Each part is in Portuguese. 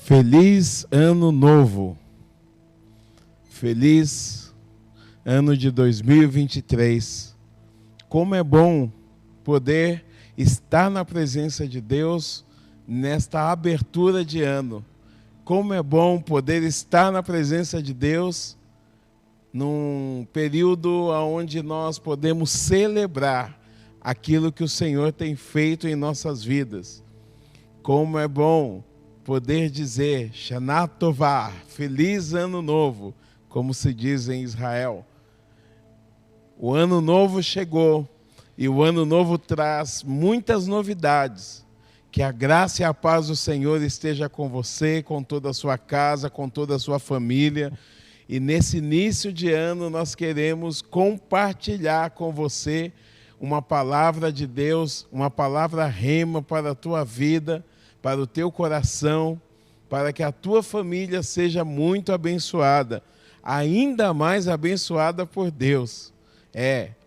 Feliz Ano Novo. Feliz ano de 2023. Como é bom poder estar na presença de Deus nesta abertura de ano. Como é bom poder estar na presença de Deus num período onde nós podemos celebrar aquilo que o Senhor tem feito em nossas vidas. Como é bom poder dizer Shana Tová, feliz ano novo, como se diz em Israel. O ano novo chegou e o ano novo traz muitas novidades. Que a graça e a paz do Senhor esteja com você, com toda a sua casa, com toda a sua família. E nesse início de ano nós queremos compartilhar com você uma palavra de Deus, uma palavra rema para a tua vida, para o teu coração, para que a tua família seja muito abençoada, ainda mais abençoada por Deus.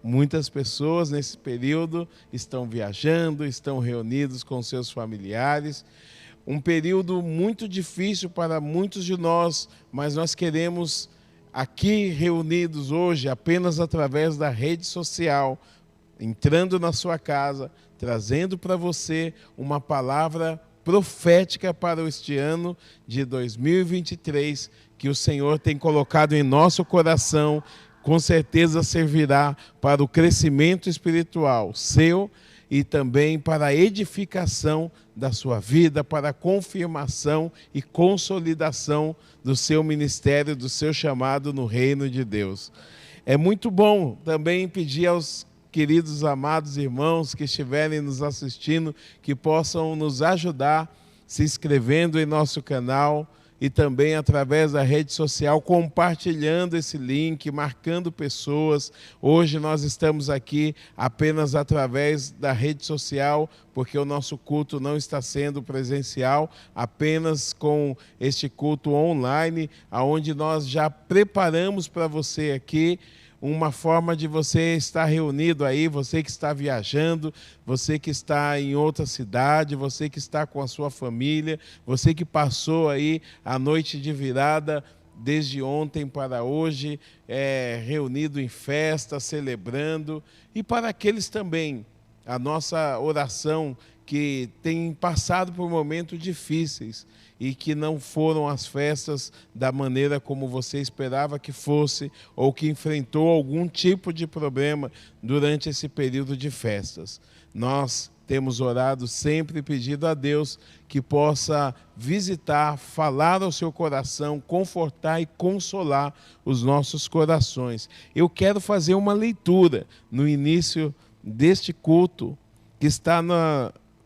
Muitas pessoas nesse período estão viajando, estão reunidos com seus familiares. Um período muito difícil para muitos de nós, mas nós queremos aqui reunidos hoje apenas através da rede social, entrando na sua casa, trazendo para você uma palavra profética para este ano de 2023, que o Senhor tem colocado em nosso coração. Com certeza servirá para o crescimento espiritual seu e também para a edificação da sua vida, para a confirmação e consolidação do seu ministério, do seu chamado no reino de Deus. É muito bom também pedir aos queridos amados irmãos que estiverem nos assistindo, que possam nos ajudar se inscrevendo em nosso canal, e também através da rede social, compartilhando esse link, marcando pessoas. Hoje nós estamos aqui apenas através da rede social, porque o nosso culto não está sendo presencial, apenas com este culto online, onde nós já preparamos para você aqui uma forma de você estar reunido aí, você que está viajando, você que está em outra cidade, você que está com a sua família, você que passou aí a noite de virada desde ontem para hoje, reunido em festa, celebrando. E para aqueles também, a nossa oração que tem passado por momentos difíceis e que não foram as festas da maneira como você esperava que fosse, ou que enfrentou algum tipo de problema durante esse período de festas. Nós temos orado sempre, pedido a Deus que possa visitar, falar ao seu coração, confortar e consolar os nossos corações. Eu quero fazer uma leitura no início deste culto, que está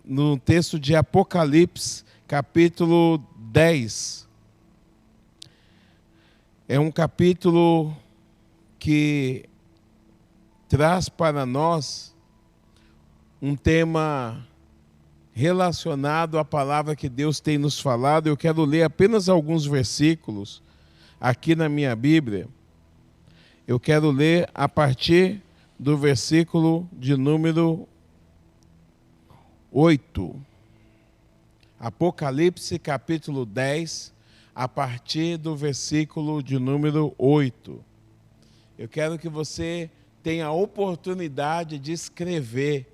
no texto de Apocalipse, capítulo 10. É um capítulo que traz para nós um tema relacionado à palavra que Deus tem nos falado. Eu quero ler apenas alguns versículos aqui na minha Bíblia. Eu quero ler a partir do versículo de número 8. Apocalipse, capítulo 10, a partir do versículo de número 8. Eu quero que você tenha a oportunidade de escrever.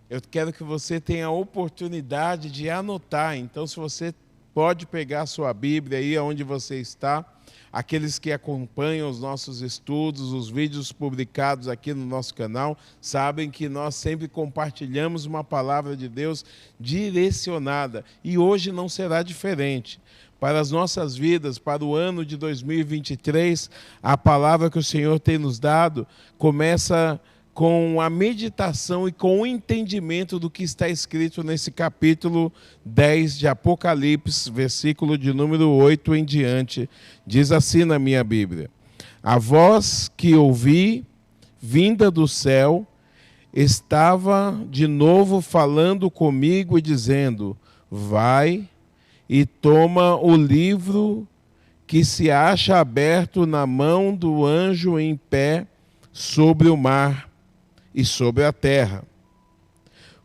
Eu quero que você tenha a oportunidade de anotar. Então, se você pode pegar a sua Bíblia aí onde você está, aqueles que acompanham os nossos estudos, os vídeos publicados aqui no nosso canal, sabem que nós sempre compartilhamos uma palavra de Deus direcionada. E hoje não será diferente. Para as nossas vidas, para o ano de 2023, a palavra que o Senhor tem nos dado começa com a meditação e com o entendimento do que está escrito nesse capítulo 10 de Apocalipse, versículo de número 8 em diante. Diz assim na minha Bíblia: a voz que ouvi, vinda do céu, estava de novo falando comigo e dizendo: vai e toma o livro que se acha aberto na mão do anjo em pé sobre o mar e sobre a terra.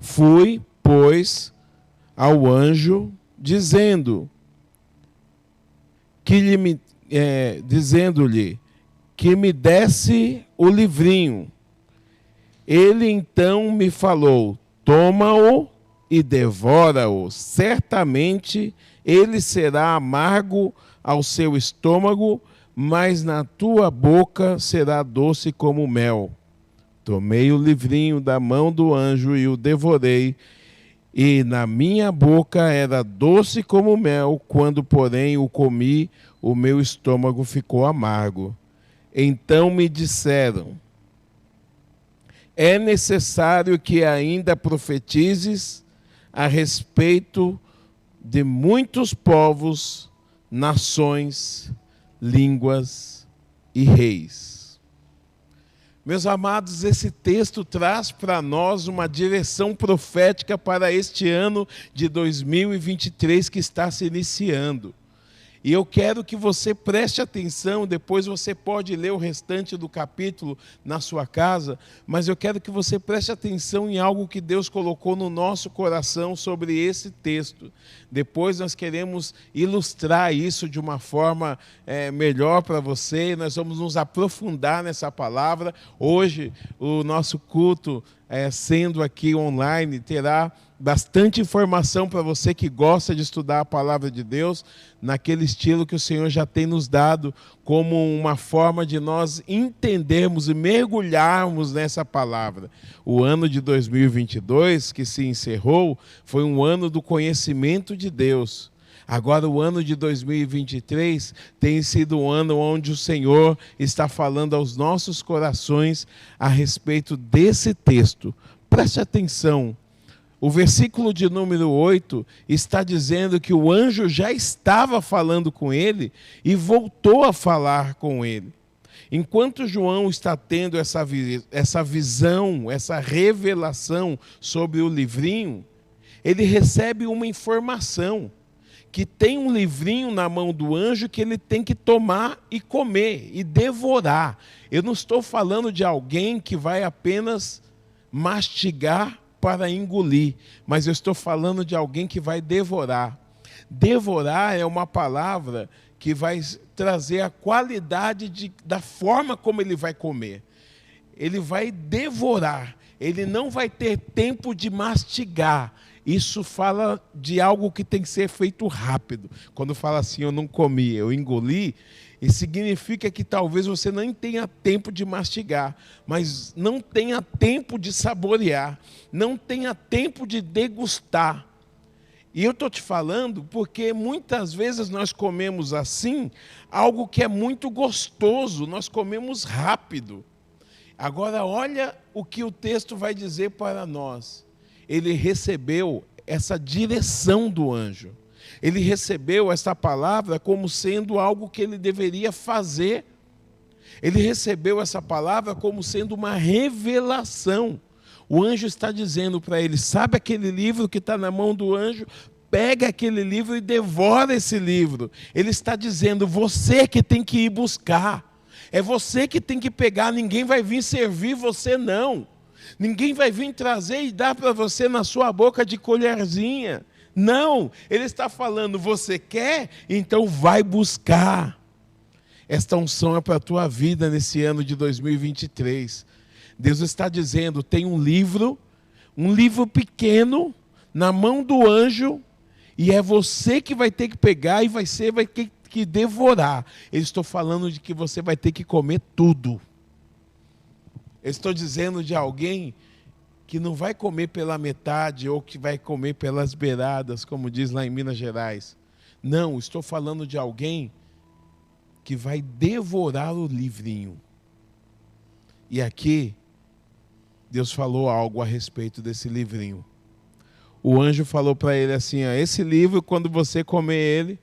Fui, pois, ao anjo, dizendo: dizendo-lhe que me desse o livrinho. Ele então me falou: toma-o e devora-o. Certamente ele será amargo ao seu estômago, mas na tua boca será doce como mel. Tomei o livrinho da mão do anjo e o devorei, e na minha boca era doce como mel. Quando, porém, o comi, o meu estômago ficou amargo. Então me disseram: é necessário que ainda profetizes a respeito de muitos povos, nações, línguas e reis. Meus amados, esse texto traz para nós uma direção profética para este ano de 2023 que está se iniciando. E eu quero que você preste atenção, depois você pode ler o restante do capítulo na sua casa, mas eu quero que você preste atenção em algo que Deus colocou no nosso coração sobre esse texto. Depois nós queremos ilustrar isso de uma forma melhor para você, nós vamos nos aprofundar nessa palavra. Hoje o nosso culto, sendo aqui online, terá bastante informação para você que gosta de estudar a palavra de Deus, naquele estilo que o Senhor já tem nos dado, como uma forma de nós entendermos e mergulharmos nessa palavra. O ano de 2022, que se encerrou, foi um ano do conhecimento de Deus. Agora o ano de 2023 tem sido um ano onde o Senhor está falando aos nossos corações a respeito desse texto. Preste atenção. O versículo de número 8 está dizendo que o anjo já estava falando com ele e voltou a falar com ele. Enquanto João está tendo essa visão, essa revelação sobre o livrinho, ele recebe uma informação, que tem um livrinho na mão do anjo que ele tem que tomar e comer e devorar. Eu não estou falando de alguém que vai apenas mastigar para engolir, mas eu estou falando de alguém que vai devorar. Devorar é uma palavra que vai trazer a qualidade da forma como ele vai comer. Ele vai devorar, ele não vai ter tempo de mastigar. Isso fala de algo que tem que ser feito rápido. Quando fala assim, eu não comi, eu engoli, isso significa que talvez você não tenha tempo de mastigar, mas não tenha tempo de saborear, não tenha tempo de degustar. E eu estou te falando porque muitas vezes nós comemos assim, algo que é muito gostoso, nós comemos rápido. Agora olha o que o texto vai dizer para nós. Ele recebeu essa direção do anjo. Ele recebeu essa palavra como sendo algo que ele deveria fazer. Ele recebeu essa palavra como sendo uma revelação. O anjo está dizendo para ele: sabe aquele livro que está na mão do anjo? Pega aquele livro e devora esse livro. Ele está dizendo: você que tem que ir buscar. É você que tem que pegar, ninguém vai vir servir você não. Ninguém vai vir trazer e dar para você na sua boca de colherzinha. Não, ele está falando: você quer? Então vai buscar. Esta unção é para a tua vida nesse ano de 2023. Deus está dizendo: tem um livro pequeno, na mão do anjo, e é você que vai ter que pegar e vai ter que devorar. Eu estou falando de que você vai ter que comer tudo. Eu estou dizendo de alguém que não vai comer pela metade ou que vai comer pelas beiradas, como diz lá em Minas Gerais. Não, estou falando de alguém que vai devorar o livrinho. E aqui, Deus falou algo a respeito desse livrinho. O anjo falou para ele assim: ó, esse livro, quando você comer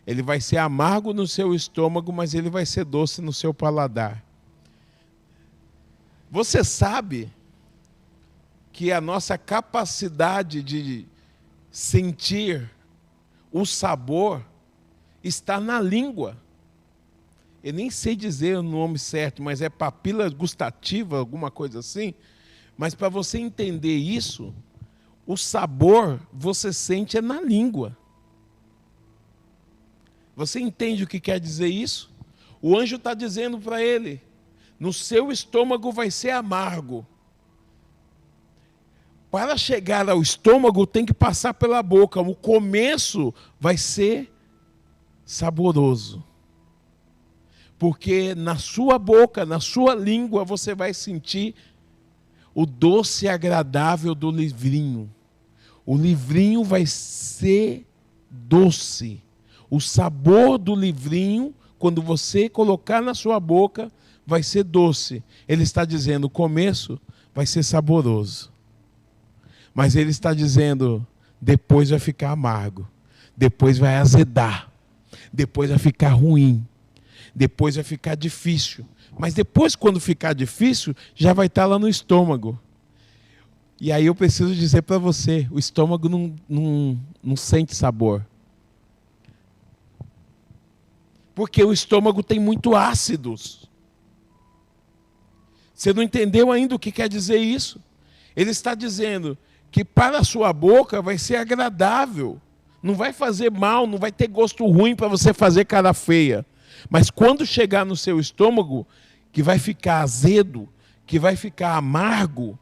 ele vai ser amargo no seu estômago, mas ele vai ser doce no seu paladar. Você sabe que a nossa capacidade de sentir o sabor está na língua. Eu nem sei dizer o nome certo, mas é papila gustativa, alguma coisa assim. Mas para você entender isso, o sabor você sente é na língua. Você entende o que quer dizer isso? O anjo está dizendo para ele: no seu estômago vai ser amargo. Para chegar ao estômago tem que passar pela boca. O começo vai ser saboroso. Porque na sua boca, na sua língua, você vai sentir o doce e agradável do livrinho. O livrinho vai ser doce. O sabor do livrinho, quando você colocar na sua boca, vai ser doce. Ele está dizendo, o começo vai ser saboroso. Mas ele está dizendo, depois vai ficar amargo. Depois vai azedar. Depois vai ficar ruim. Depois vai ficar difícil. Mas depois, quando ficar difícil, já vai estar lá no estômago. E aí eu preciso dizer para você, o estômago não sente sabor. Porque o estômago tem muito ácidos. Você não entendeu ainda o que quer dizer isso? Ele está dizendo que para a sua boca vai ser agradável. Não vai fazer mal, não vai ter gosto ruim para você fazer cara feia. Mas quando chegar no seu estômago, que vai ficar azedo, que vai ficar amargo,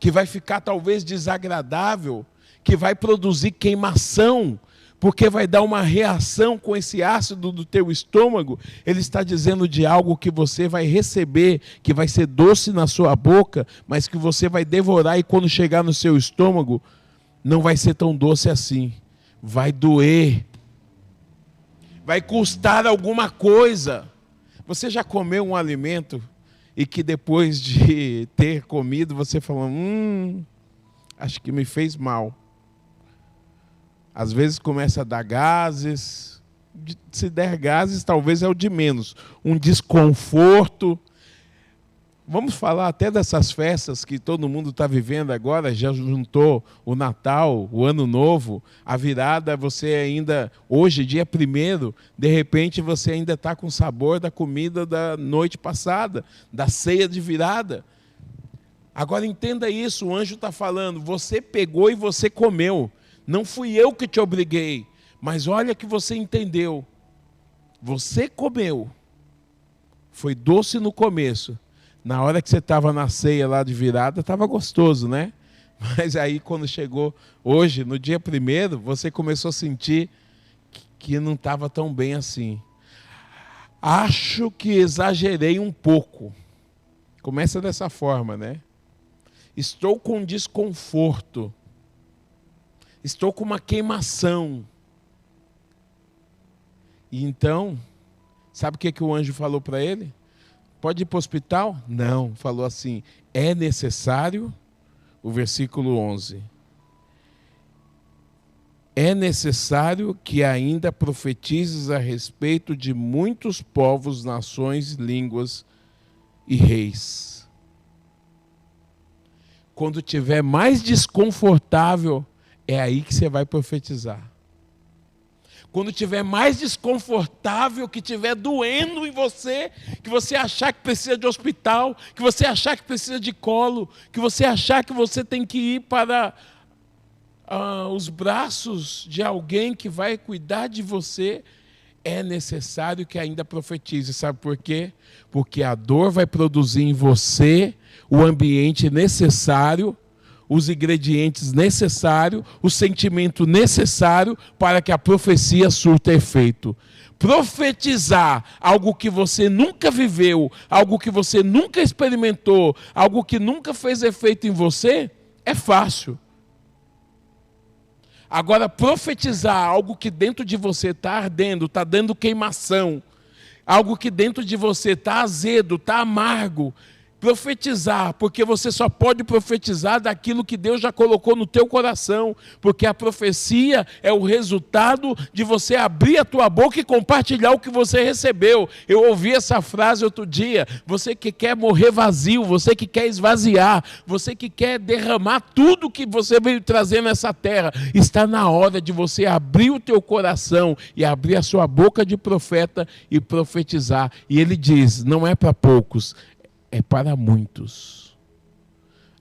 que vai ficar talvez desagradável, que vai produzir queimação, porque vai dar uma reação com esse ácido do teu estômago, ele está dizendo de algo que você vai receber, que vai ser doce na sua boca, mas que você vai devorar e quando chegar no seu estômago, não vai ser tão doce assim. Vai doer. Vai custar alguma coisa. Você já comeu um alimento e que depois de ter comido, você falou, acho que me fez mal. Às vezes começa a dar gases. Se der gases, talvez é o de menos. Um desconforto. Vamos falar até dessas festas que todo mundo está vivendo agora. Já juntou o Natal, o Ano Novo, a virada. Você ainda, hoje, dia 1º, de repente você ainda está com o sabor da comida da noite passada, da ceia de virada. Agora entenda isso, o anjo está falando, você pegou e você comeu. Não fui eu que te obriguei, mas olha que você entendeu. Você comeu. Foi doce no começo. Na hora que você estava na ceia lá de virada, estava gostoso, né? Mas aí quando chegou hoje, no dia 1º, você começou a sentir que não estava tão bem assim. Acho que exagerei um pouco. Começa dessa forma, né? Estou com desconforto. Estou com uma queimação. E então, sabe o que o anjo falou para ele? Pode ir para o hospital? Não, falou assim, é necessário, o versículo 11. É necessário que ainda profetizes a respeito de muitos povos, nações, línguas e reis. Quando tiver mais desconfortável, é aí que você vai profetizar. Quando tiver mais desconfortável, que tiver doendo em você, que você achar que precisa de hospital, que você achar que precisa de colo, que você achar que você tem que ir para os braços de alguém que vai cuidar de você, é necessário que ainda profetize. Sabe por quê? Porque a dor vai produzir em você o ambiente necessário, os ingredientes necessários, o sentimento necessário para que a profecia surta efeito. Profetizar algo que você nunca viveu, algo que você nunca experimentou, algo que nunca fez efeito em você, é fácil. Agora, profetizar algo que dentro de você está ardendo, está dando queimação, algo que dentro de você está azedo, está amargo, profetizar, porque você só pode profetizar daquilo que Deus já colocou no teu coração, porque a profecia é o resultado de você abrir a tua boca e compartilhar o que você recebeu. Eu ouvi essa frase outro dia, você que quer morrer vazio, você que quer esvaziar, você que quer derramar tudo que você veio trazer nessa terra, está na hora de você abrir o teu coração e abrir a sua boca de profeta e profetizar. E ele diz, não é para poucos, é para muitos.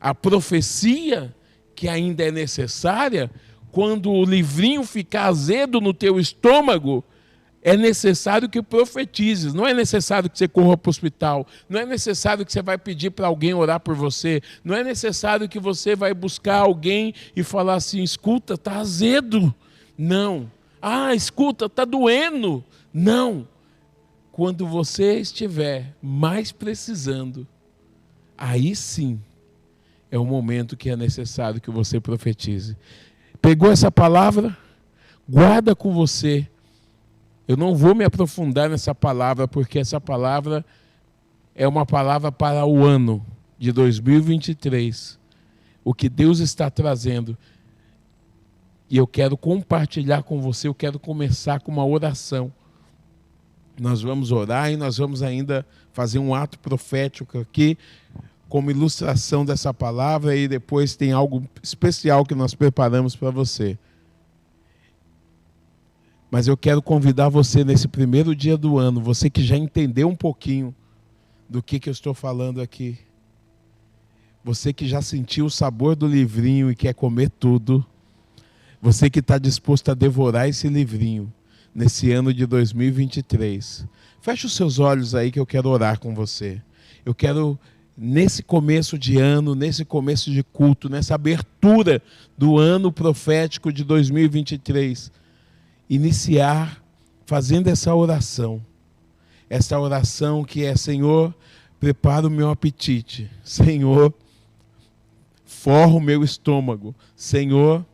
A profecia que ainda é necessária, quando o livrinho ficar azedo no teu estômago, é necessário que profetizes, não é necessário que você corra para o hospital, não é necessário que você vai pedir para alguém orar por você, não é necessário que você vai buscar alguém e falar assim, escuta, está azedo. Não. Ah, escuta, está doendo. Não. Quando você estiver mais precisando, aí sim é o momento que é necessário que você profetize. Pegou essa palavra? Guarda com você. Eu não vou me aprofundar nessa palavra, porque essa palavra é uma palavra para o ano de 2023. O que Deus está trazendo. E eu quero compartilhar com você, eu quero começar com uma oração. Nós vamos orar e nós vamos ainda fazer um ato profético aqui, como ilustração dessa palavra, e depois tem algo especial que nós preparamos para você. Mas eu quero convidar você nesse primeiro dia do ano, você que já entendeu um pouquinho do que eu estou falando aqui. Você que já sentiu o sabor do livrinho e quer comer tudo. Você que está disposto a devorar esse livrinho nesse ano de 2023. Feche os seus olhos aí que eu quero orar com você. Eu quero, nesse começo de ano, nesse começo de culto, nessa abertura do ano profético de 2023, iniciar fazendo essa oração. Essa oração que é, Senhor, prepara o meu apetite. Senhor, forra o meu estômago. Senhor,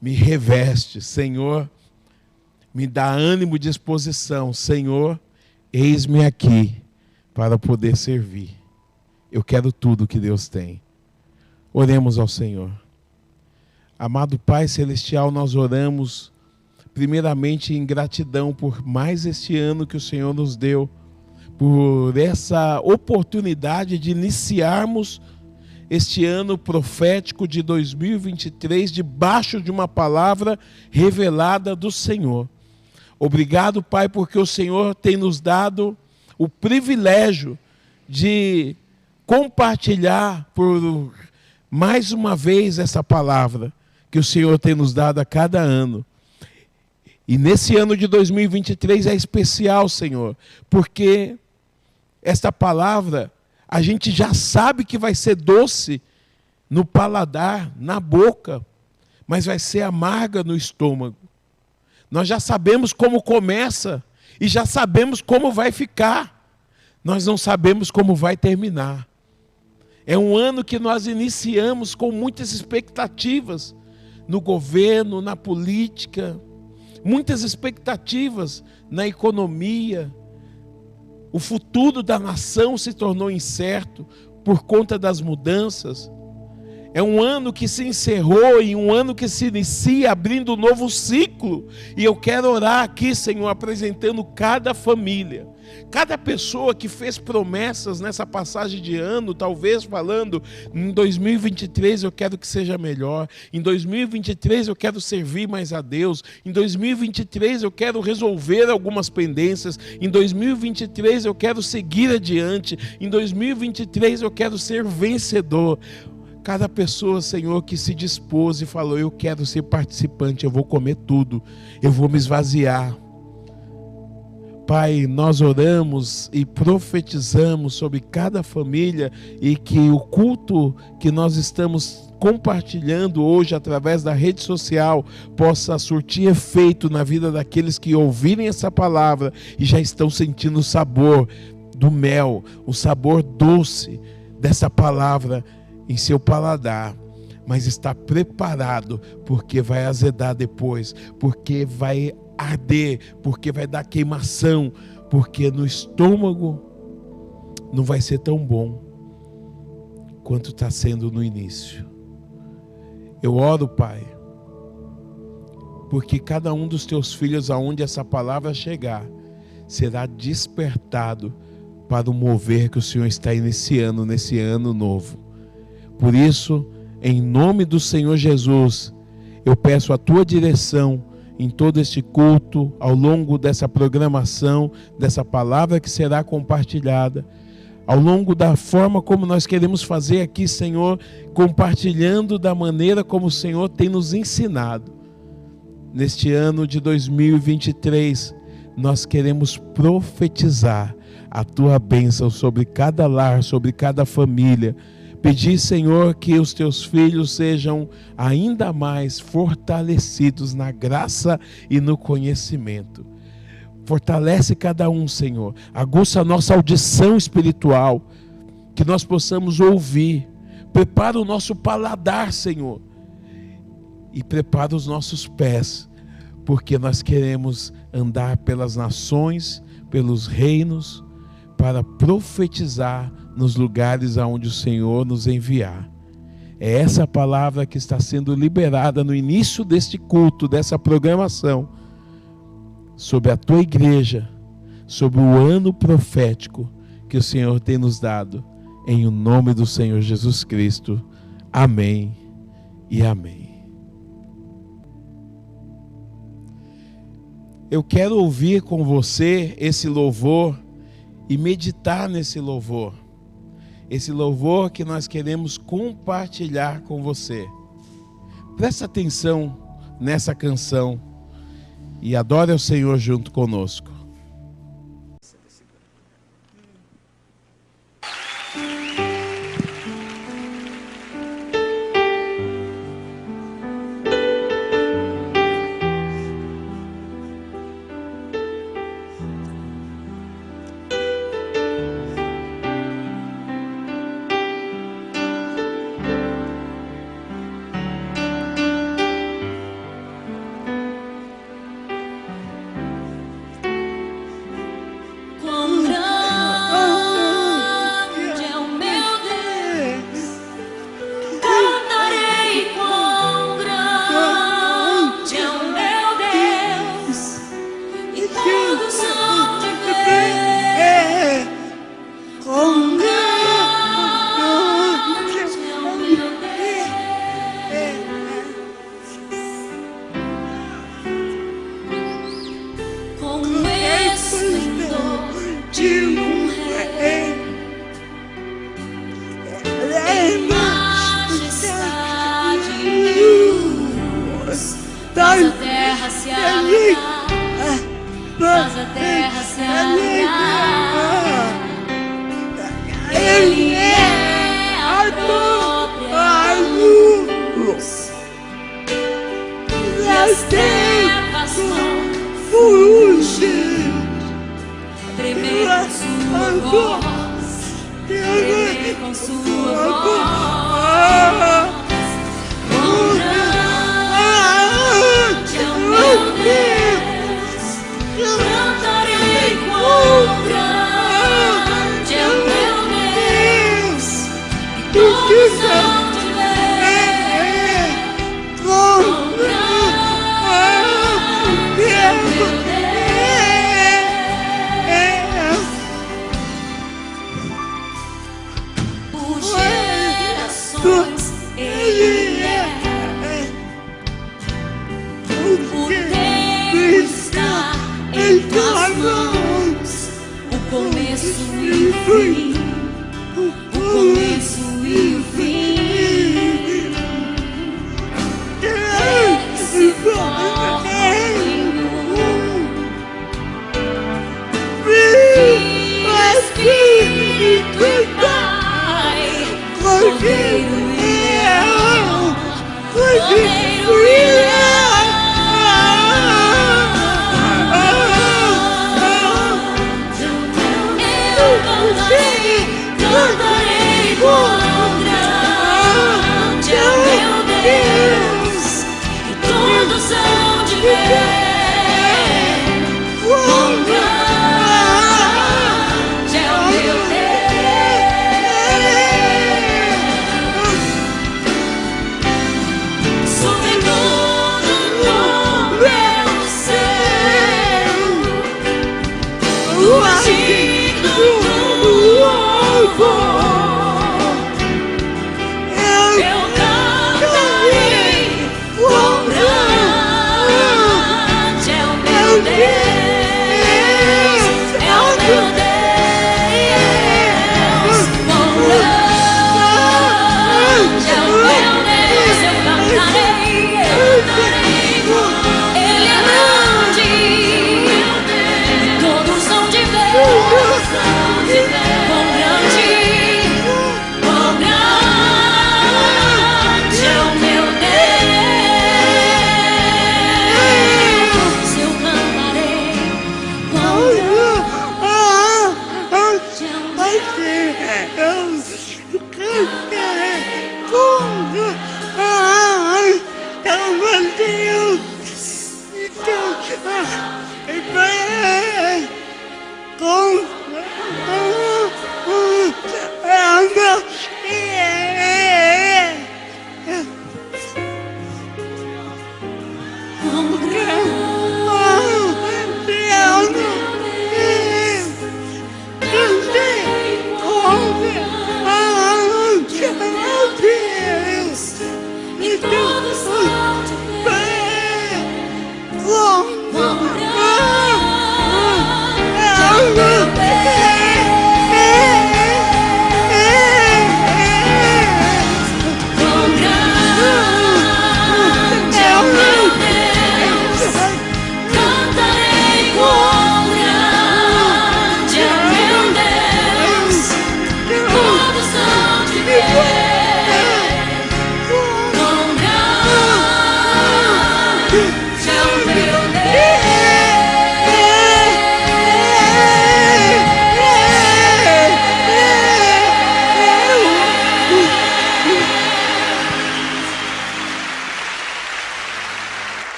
me reveste. Senhor, me dá ânimo e disposição. Senhor, eis-me aqui para poder servir. Eu quero tudo que Deus tem. Oremos ao Senhor. Amado Pai Celestial, nós oramos primeiramente em gratidão por mais este ano que o Senhor nos deu, por essa oportunidade de iniciarmos este ano profético de 2023 debaixo de uma palavra revelada do Senhor. Obrigado, Pai, porque o Senhor tem nos dado o privilégio de compartilhar por mais uma vez essa palavra que o Senhor tem nos dado a cada ano. E nesse ano de 2023 é especial, Senhor, porque esta palavra a gente já sabe que vai ser doce no paladar, na boca, mas vai ser amarga no estômago. Nós já sabemos como começa e já sabemos como vai ficar. Nós não sabemos como vai terminar. É um ano que nós iniciamos com muitas expectativas no governo, na política, muitas expectativas na economia. O futuro da nação se tornou incerto por conta das mudanças. É um ano que se encerrou e um ano que se inicia abrindo um novo ciclo. E eu quero orar aqui, Senhor, apresentando cada família, cada pessoa que fez promessas nessa passagem de ano, talvez falando, em 2023 eu quero que seja melhor, em 2023 eu quero servir mais a Deus, em 2023 eu quero resolver algumas pendências, em 2023 eu quero seguir adiante, em 2023 eu quero ser vencedor. Cada pessoa, Senhor, que se dispôs e falou, eu quero ser participante, eu vou comer tudo, eu vou me esvaziar. Pai, nós oramos e profetizamos sobre cada família e que o culto que nós estamos compartilhando hoje através da rede social possa surtir efeito na vida daqueles que ouvirem essa palavra e já estão sentindo o sabor do mel, o sabor doce dessa palavra em seu paladar, mas está preparado, porque vai azedar depois, porque vai arder, porque vai dar queimação, porque no estômago não vai ser tão bom quanto está sendo no início. Eu oro, Pai, porque cada um dos teus filhos, aonde essa palavra chegar, será despertado para o mover que o Senhor está iniciando nesse ano novo. Por isso, em nome do Senhor Jesus, eu peço a tua direção em todo este culto, ao longo dessa programação, dessa palavra que será compartilhada, ao longo da forma como nós queremos fazer aqui, Senhor, compartilhando da maneira como o Senhor tem nos ensinado. Neste ano de 2023, nós queremos profetizar a tua bênção sobre cada lar, sobre cada família. Pedir, Senhor, que os teus filhos sejam ainda mais fortalecidos na graça e no conhecimento. Fortalece cada um, Senhor. Aguça a nossa audição espiritual, que nós possamos ouvir. Prepara o nosso paladar, Senhor. E prepara os nossos pés, porque nós queremos andar pelas nações, pelos reinos, para profetizar nos lugares aonde o Senhor nos enviar. É essa palavra que está sendo liberada no início deste culto, dessa programação, sobre a tua igreja, sobre o ano profético que o Senhor tem nos dado, em o nome do Senhor Jesus Cristo. Amém e amém. Eu quero ouvir com você esse louvor e meditar nesse louvor. Esse louvor que nós queremos compartilhar com você. Presta atenção nessa canção e adore ao Senhor junto conosco. Ele é grande.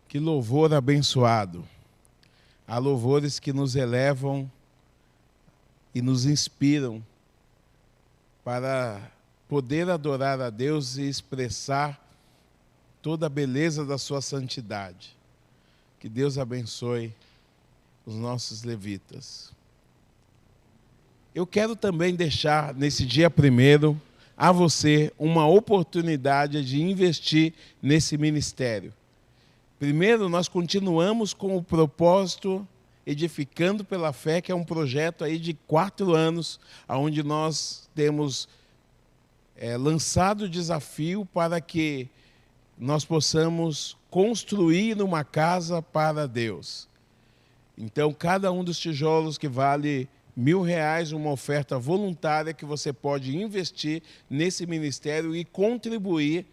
Que louvor abençoado. Há louvores que nos elevam e nos inspiram para poder adorar a Deus e expressar toda a beleza da sua santidade. Que Deus abençoe os nossos levitas. Eu quero também deixar nesse dia 1º a você uma oportunidade de investir nesse ministério. Primeiro, nós continuamos com o propósito Edificando pela Fé, que é um projeto aí de 4 anos, onde nós temos lançado o desafio para que nós possamos construir uma casa para Deus. Então, cada um dos tijolos que vale R$1.000, uma oferta voluntária que você pode investir nesse ministério e contribuir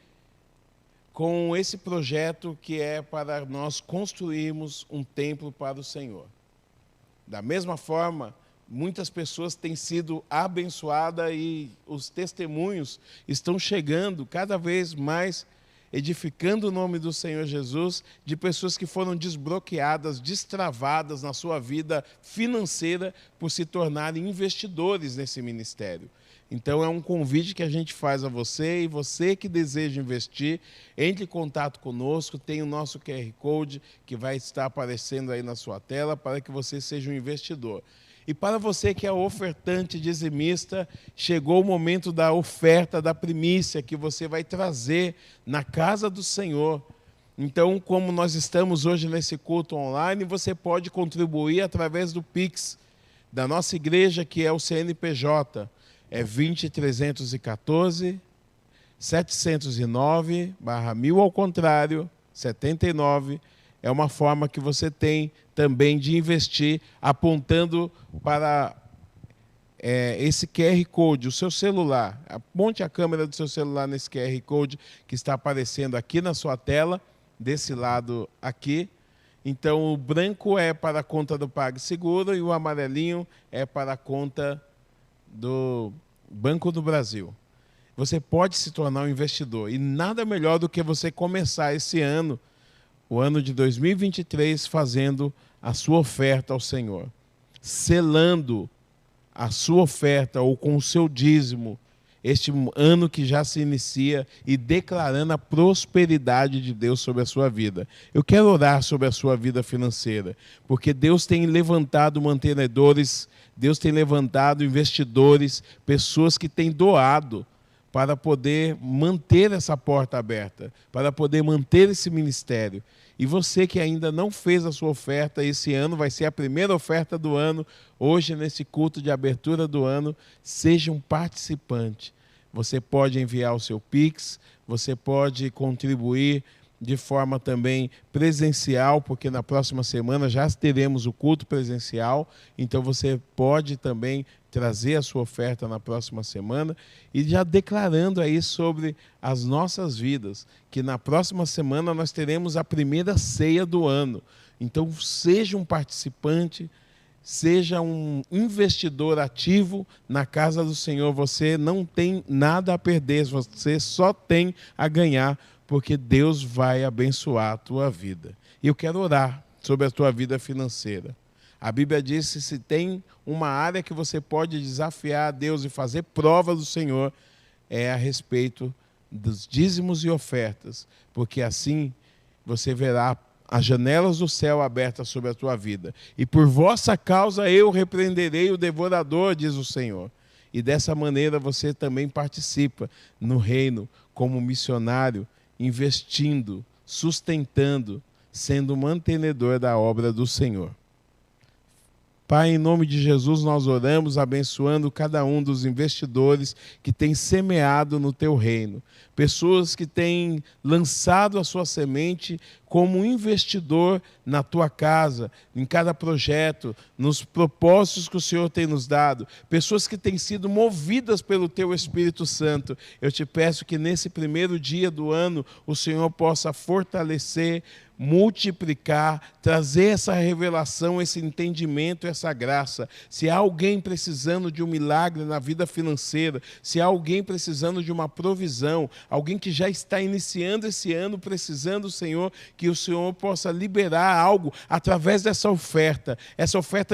com esse projeto que é para nós construirmos um templo para o Senhor. Da mesma forma, muitas pessoas têm sido abençoadas e os testemunhos estão chegando cada vez mais, edificando o nome do Senhor Jesus, de pessoas que foram desbloqueadas, destravadas na sua vida financeira por se tornarem investidores nesse ministério. Então é um convite que a gente faz a você, e você que deseja investir, entre em contato conosco, tem o nosso QR Code que vai estar aparecendo aí na sua tela para que você seja um investidor. E para você que é ofertante dizimista, chegou o momento da oferta, da primícia que você vai trazer na casa do Senhor. Então, como nós estamos hoje nesse culto online, você pode contribuir através do Pix da nossa igreja, que é o CNPJ. É 20314 709/1000 ao contrário, 79. É uma forma que você tem também de investir, apontando para esse QR Code, o seu celular. Aponte a câmera do seu celular nesse QR Code que está aparecendo aqui na sua tela, desse lado aqui. Então, o branco é para a conta do PagSeguro e o amarelinho é para a conta do Banco do Brasil. Você pode se tornar um investidor, e nada melhor do que você começar esse ano, o ano de 2023, fazendo a sua oferta ao Senhor, selando a sua oferta ou com o seu dízimo, este ano que já se inicia, e declarando a prosperidade de Deus sobre a sua vida. Eu quero orar sobre a sua vida financeira, porque Deus tem levantado mantenedores, Deus tem levantado investidores, pessoas que têm doado para poder manter essa porta aberta, para poder manter esse ministério. E você que ainda não fez a sua oferta, esse ano vai ser a primeira oferta do ano, hoje nesse culto de abertura do ano, seja um participante. Você pode enviar o seu Pix, você pode contribuir de forma também presencial, porque na próxima semana já teremos o culto presencial, então você pode também trazer a sua oferta na próxima semana e já declarando aí sobre as nossas vidas, que na próxima semana nós teremos a primeira ceia do ano. Então seja um participante, seja um investidor ativo na casa do Senhor. Você não tem nada a perder, você só tem a ganhar, porque Deus vai abençoar a tua vida. E eu quero orar sobre a tua vida financeira. A Bíblia diz que se tem uma área que você pode desafiar a Deus e fazer prova do Senhor, é a respeito dos dízimos e ofertas, porque assim você verá as janelas do céu abertas sobre a tua vida. E por vossa causa eu repreenderei o devorador, diz o Senhor. E dessa maneira você também participa no reino como missionário, investindo, sustentando, sendo mantenedor da obra do Senhor. Pai, em nome de Jesus, nós oramos abençoando cada um dos investidores que tem semeado no teu reino. Pessoas que têm lançado a sua semente como investidor na tua casa, em cada projeto, nos propósitos que o Senhor tem nos dado. Pessoas que têm sido movidas pelo teu Espírito Santo. Eu te peço que nesse primeiro dia do ano o Senhor possa fortalecer, multiplicar, trazer essa revelação, esse entendimento, essa graça. Se há alguém precisando de um milagre na vida financeira, se há alguém precisando de uma provisão, alguém que já está iniciando esse ano precisando, Senhor, que o Senhor possa liberar algo através dessa oferta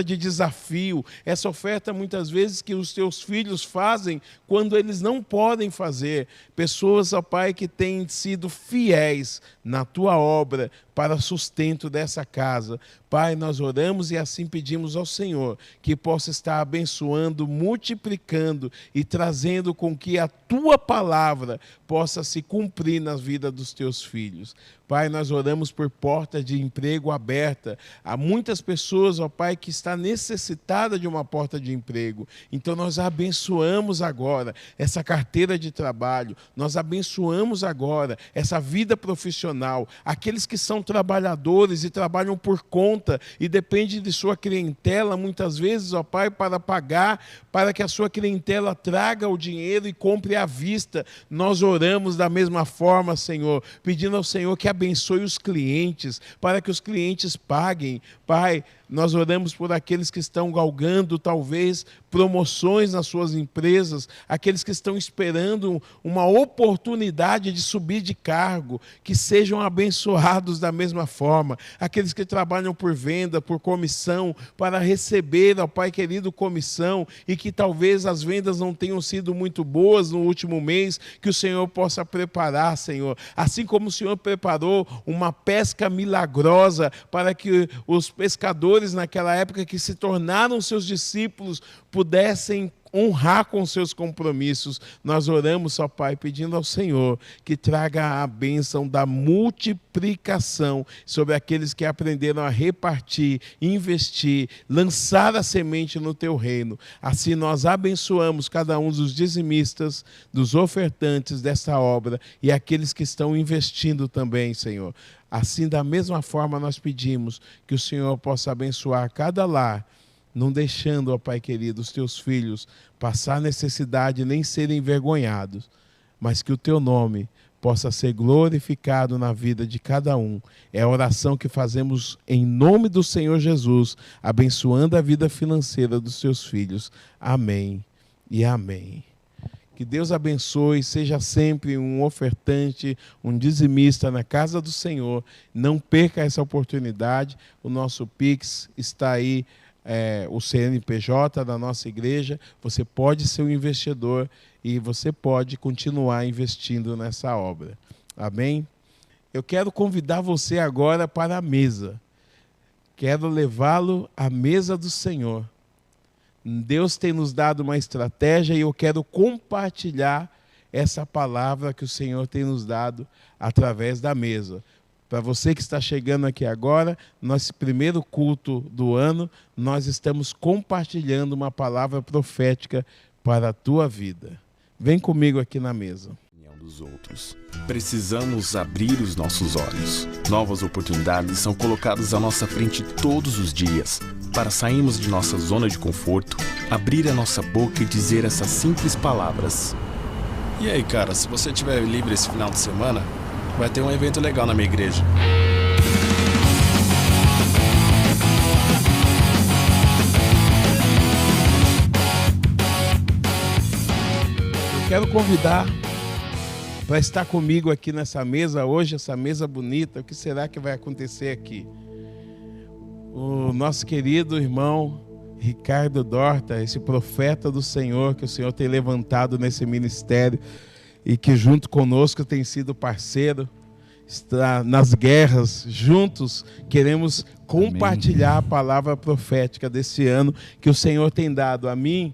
de desafio, essa oferta muitas vezes que os teus filhos fazem quando eles não podem fazer. Pessoas, ó Pai, que têm sido fiéis na tua obra, para sustento dessa casa. Pai, nós oramos e assim pedimos ao Senhor que possa estar abençoando, multiplicando e trazendo com que a tua palavra possa se cumprir na vida dos teus filhos. Pai, nós oramos por porta de emprego aberta. Há muitas pessoas, ó Pai, que está necessitada de uma porta de emprego. Então nós abençoamos agora essa carteira de trabalho, nós abençoamos agora essa vida profissional, aqueles que são trabalhadores e trabalham por conta e dependem de sua clientela, muitas vezes, ó Pai, para pagar, para que a sua clientela traga o dinheiro e compre à vista. Nós oramos da mesma forma, Senhor, pedindo ao Senhor que abençoe os clientes, para que os clientes paguem. Pai, nós oramos por aqueles que estão galgando, talvez, promoções nas suas empresas, aqueles que estão esperando uma oportunidade de subir de cargo, que sejam abençoados da mesma forma. Aqueles que trabalham por venda, por comissão, para receber, ó Pai querido, comissão, e que talvez as vendas não tenham sido muito boas no último mês, que o Senhor possa preparar, Senhor. Assim como o Senhor preparou uma pesca milagrosa para que os pescadores naquela época que se tornaram seus discípulos pudessem honrar com seus compromissos. Nós oramos, ó Pai, pedindo ao Senhor que traga a bênção da multiplicação sobre aqueles que aprenderam a repartir, investir, lançar a semente no teu reino. Assim nós abençoamos cada um dos dizimistas, dos ofertantes dessa obra e aqueles que estão investindo também, Senhor. Assim, da mesma forma, nós pedimos que o Senhor possa abençoar cada lar, não deixando, ó Pai querido, os teus filhos passar necessidade nem serem envergonhados, mas que o teu nome possa ser glorificado na vida de cada um. É a oração que fazemos em nome do Senhor Jesus, abençoando a vida financeira dos teus filhos. Amém e amém. Que Deus abençoe, seja sempre um ofertante, um dizimista na casa do Senhor. Não perca essa oportunidade. O nosso Pix está aí, o CNPJ da nossa igreja. Você pode ser um investidor e você pode continuar investindo nessa obra. Amém? Eu quero convidar você agora para a mesa. Quero levá-lo à mesa do Senhor. Deus tem nos dado uma estratégia e eu quero compartilhar essa palavra que o Senhor tem nos dado através da mesa. Para você que está chegando aqui agora, nosso primeiro culto do ano, nós estamos compartilhando uma palavra profética para a tua vida. Vem comigo aqui na mesa. dos outros. Precisamos abrir os nossos olhos. Novas oportunidades são colocadas à nossa frente todos os dias. Para sairmos de nossa zona de conforto, abrir a nossa boca e dizer essas simples palavras. E aí, cara, se você estiver livre esse final de semana, vai ter um evento legal na minha igreja. Quero convidar para estar comigo aqui nessa mesa hoje, essa mesa bonita. O que será que vai acontecer aqui? O nosso querido irmão Ricardo Dorta, esse profeta do Senhor, que o Senhor tem levantado nesse ministério e que junto conosco tem sido parceiro, está nas guerras, juntos queremos compartilhar a palavra profética desse ano que o Senhor tem dado a mim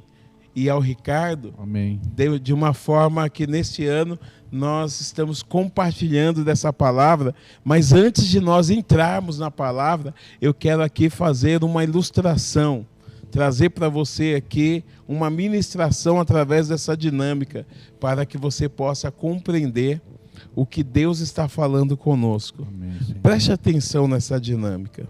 e ao Ricardo. Amém. De uma forma que neste ano nós estamos compartilhando dessa palavra, mas antes de nós entrarmos na palavra, eu quero aqui fazer uma ilustração, trazer para você aqui uma ministração através dessa dinâmica, para que você possa compreender o que Deus está falando conosco. Amém, preste atenção nessa dinâmica.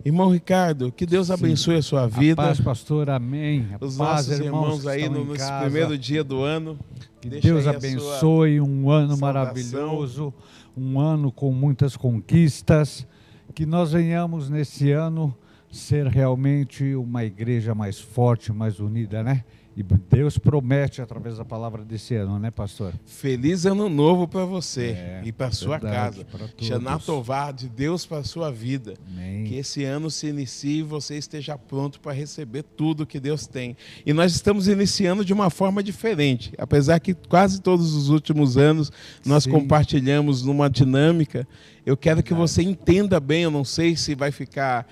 Irmão Ricardo, que Deus abençoe a sua vida. A paz, pastor, amém. Os nossos irmãos aí no primeiro dia do ano. Que Deus abençoe um ano maravilhoso, um ano com muitas conquistas. Que nós venhamos nesse ano ser realmente uma igreja mais forte, mais unida, né? E Deus promete através da palavra desse ano, né, pastor? Feliz ano novo para você e para sua casa. Shana Tová de Deus para a sua vida. Amém. Que esse ano se inicie e você esteja pronto para receber tudo que Deus tem. E nós estamos iniciando de uma forma diferente. Apesar que quase todos os últimos anos nós compartilhamos numa dinâmica. Eu quero que você entenda bem, eu não sei se vai ficar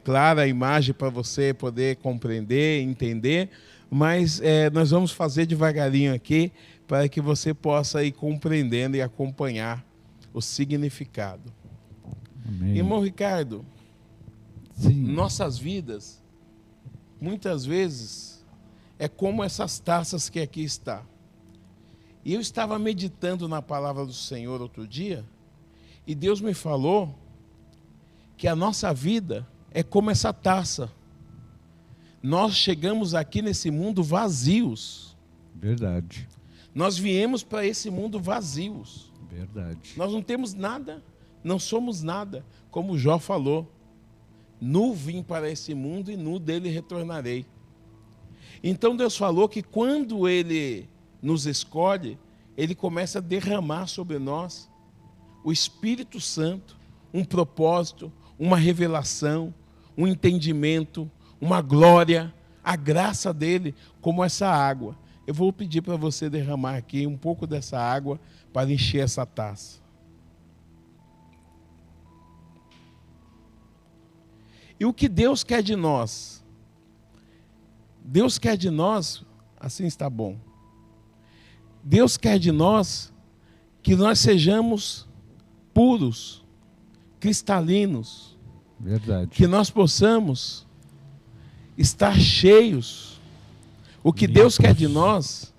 clara a imagem para você poder compreender, entender, mas nós vamos fazer devagarinho aqui para que você possa ir compreendendo e acompanhar o significado. Amém. Irmão Ricardo, nossas vidas, muitas vezes, é como essas taças que aqui está. E eu estava meditando na palavra do Senhor outro dia, e Deus me falou que a nossa vida é como essa taça. Nós chegamos aqui nesse mundo vazios. Verdade. Nós viemos para esse mundo vazios. Verdade. Nós não temos nada, não somos nada. Como Jó falou, nu vim para esse mundo e nu dele retornarei. Então Deus falou que quando Ele nos escolhe, Ele começa a derramar sobre nós o Espírito Santo, um propósito, uma revelação, um entendimento, uma glória, a graça dele, como essa água. Eu vou pedir para você derramar aqui um pouco dessa água para encher essa taça. E o que Deus quer de nós? Deus quer de nós, assim está bom. Deus quer de nós que nós sejamos puros, cristalinos. Verdade. Que nós possamos estar cheios. O que Deus quer de nós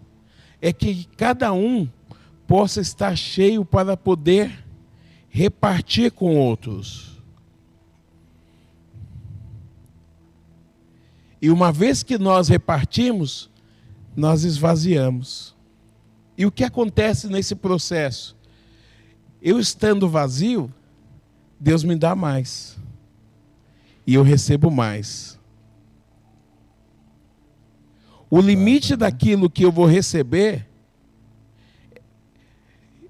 é que cada um possa estar cheio para poder repartir com outros. E uma vez que nós repartimos, nós esvaziamos. E o que acontece nesse processo? Eu estando vazio, Deus me dá mais. E eu recebo mais. O limite daquilo que eu vou receber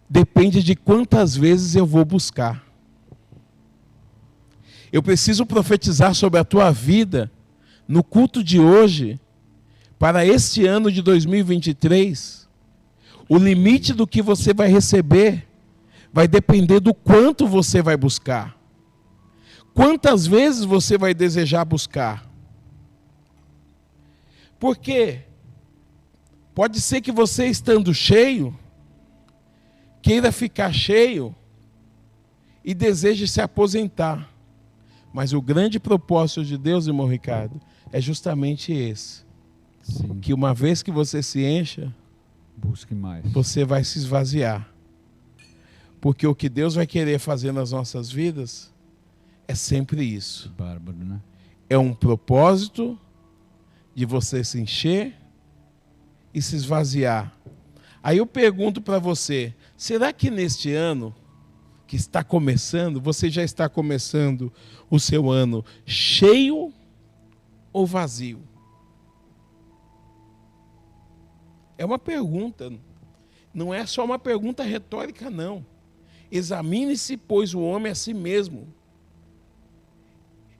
depende de quantas vezes eu vou buscar. Eu preciso profetizar sobre a tua vida no culto de hoje, para este ano de 2023. O limite do que você vai receber vai depender do quanto você vai buscar. Quantas vezes você vai desejar buscar? Porque pode ser que você, estando cheio, queira ficar cheio e deseje se aposentar. Mas o grande propósito de Deus, irmão Ricardo, é justamente esse. Sim. Que uma vez que você se encha, busque mais. Você vai se esvaziar. Porque o que Deus vai querer fazer nas nossas vidas é sempre isso. Bárbaro, né? É um propósito de você se encher e se esvaziar. Aí eu pergunto para você, será que neste ano que está começando, você já está começando o seu ano cheio ou vazio? É uma pergunta, não é só uma pergunta retórica, não. Examine-se, pois, o homem a si mesmo.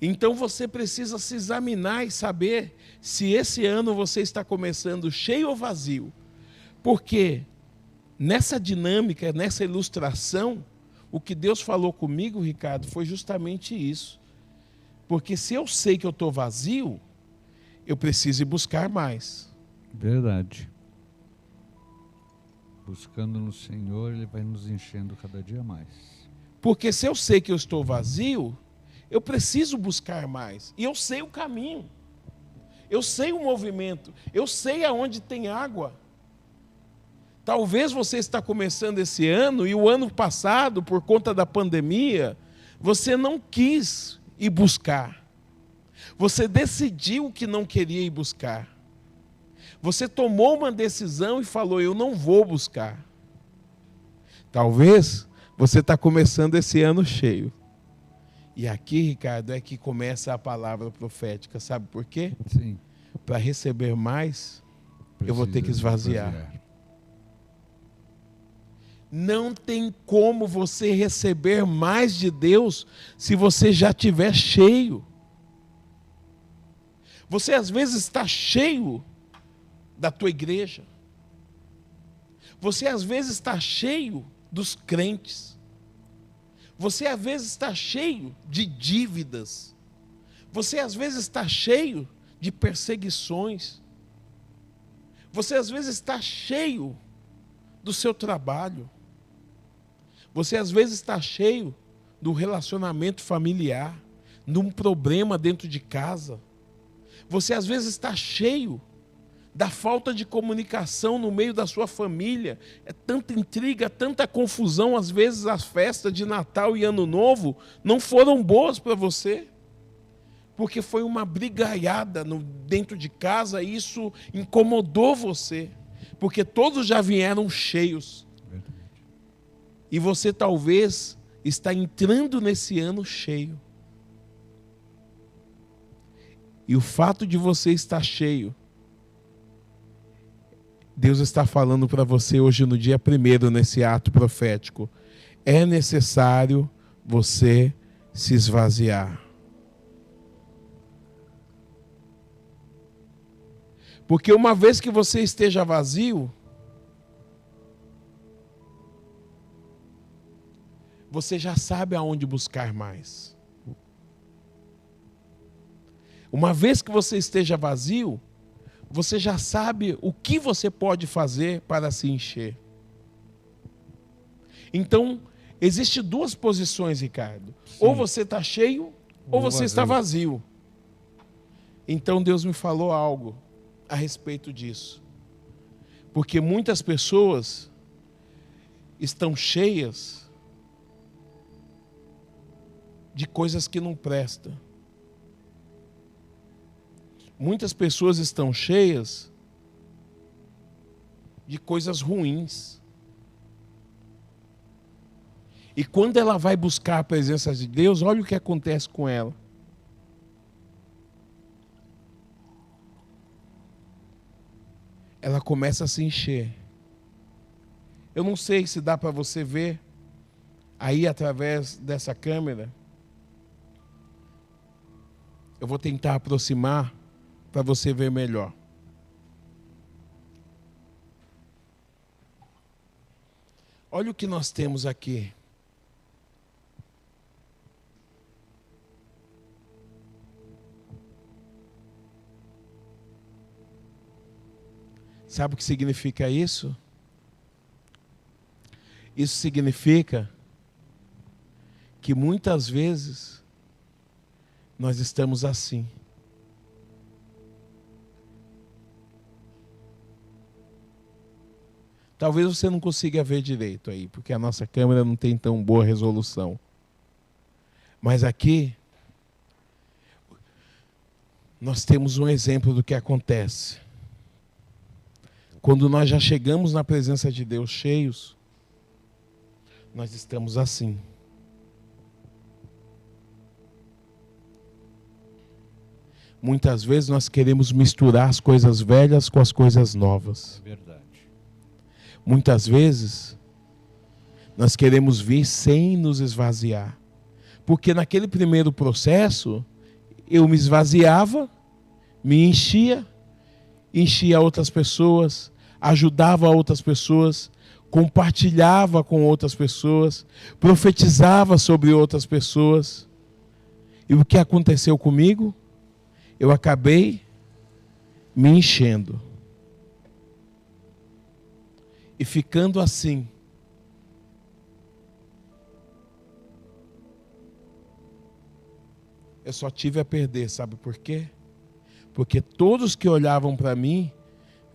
Então você precisa se examinar e saber se esse ano você está começando cheio ou vazio. Porque nessa dinâmica, nessa ilustração, o que Deus falou comigo, Ricardo, foi justamente isso. Porque se eu sei que eu estou vazio, eu preciso ir buscar mais. Verdade. Buscando no Senhor, Ele vai nos enchendo cada dia mais. Porque se eu sei que eu estou vazio, eu preciso buscar mais. E eu sei o caminho. Eu sei o movimento. Eu sei aonde tem água. Talvez você está começando esse ano e o ano passado, por conta da pandemia, você não quis ir buscar. Você decidiu que não queria ir buscar. Você tomou uma decisão e falou, eu não vou buscar. Talvez você está começando esse ano cheio. E aqui, Ricardo, é que começa a palavra profética. Sabe por quê? Sim. Para receber mais, eu vou ter que esvaziar. Não tem como você receber mais de Deus se você já estiver cheio. Você às vezes está cheio da tua igreja. Você às vezes está cheio dos crentes. Você às vezes está cheio de dívidas. Você às vezes está cheio de perseguições. Você às vezes está cheio do seu trabalho. Você às vezes está cheio do relacionamento familiar, de um problema dentro de casa. Você às vezes está cheio da falta de comunicação no meio da sua família. É tanta intriga, tanta confusão. Às vezes as festas de Natal e Ano Novo não foram boas para você, porque foi uma brigaiada dentro de casa e isso incomodou você, porque todos já vieram cheios. E você talvez está entrando nesse ano cheio. E o fato de você estar cheio, Deus está falando para você hoje no dia 1º, nesse ato profético. É necessário você se esvaziar. Porque uma vez que você esteja vazio, você já sabe aonde buscar mais. Uma vez que você esteja vazio, você já sabe o que você pode fazer para se encher. Então, existem duas posições, Ricardo. Sim. Ou você está cheio, ou você está vazio. Então, Deus me falou algo a respeito disso. Porque muitas pessoas estão cheias de coisas que não prestam. Muitas pessoas estão cheias de coisas ruins. E quando ela vai buscar a presença de Deus, olha o que acontece com ela. Ela começa a se encher. Eu não sei se dá para você ver aí através dessa câmera. Eu vou tentar aproximar para você ver melhor. Olha o que nós temos aqui. Sabe o que significa isso? Isso significa que muitas vezes nós estamos assim. Talvez você não consiga ver direito aí, porque a nossa câmera não tem tão boa resolução. Mas aqui, nós temos um exemplo do que acontece. Quando nós já chegamos na presença de Deus cheios, nós estamos assim. Muitas vezes nós queremos misturar as coisas velhas com as coisas novas. Verdade. Muitas vezes nós queremos vir sem nos esvaziar. Porque naquele primeiro processo, eu me esvaziava, me enchia outras pessoas, ajudava outras pessoas, compartilhava com outras pessoas, profetizava sobre outras pessoas. E o que aconteceu comigo? Eu acabei me enchendo. E ficando assim. Eu só tive a perder, sabe por quê? Porque todos que olhavam para mim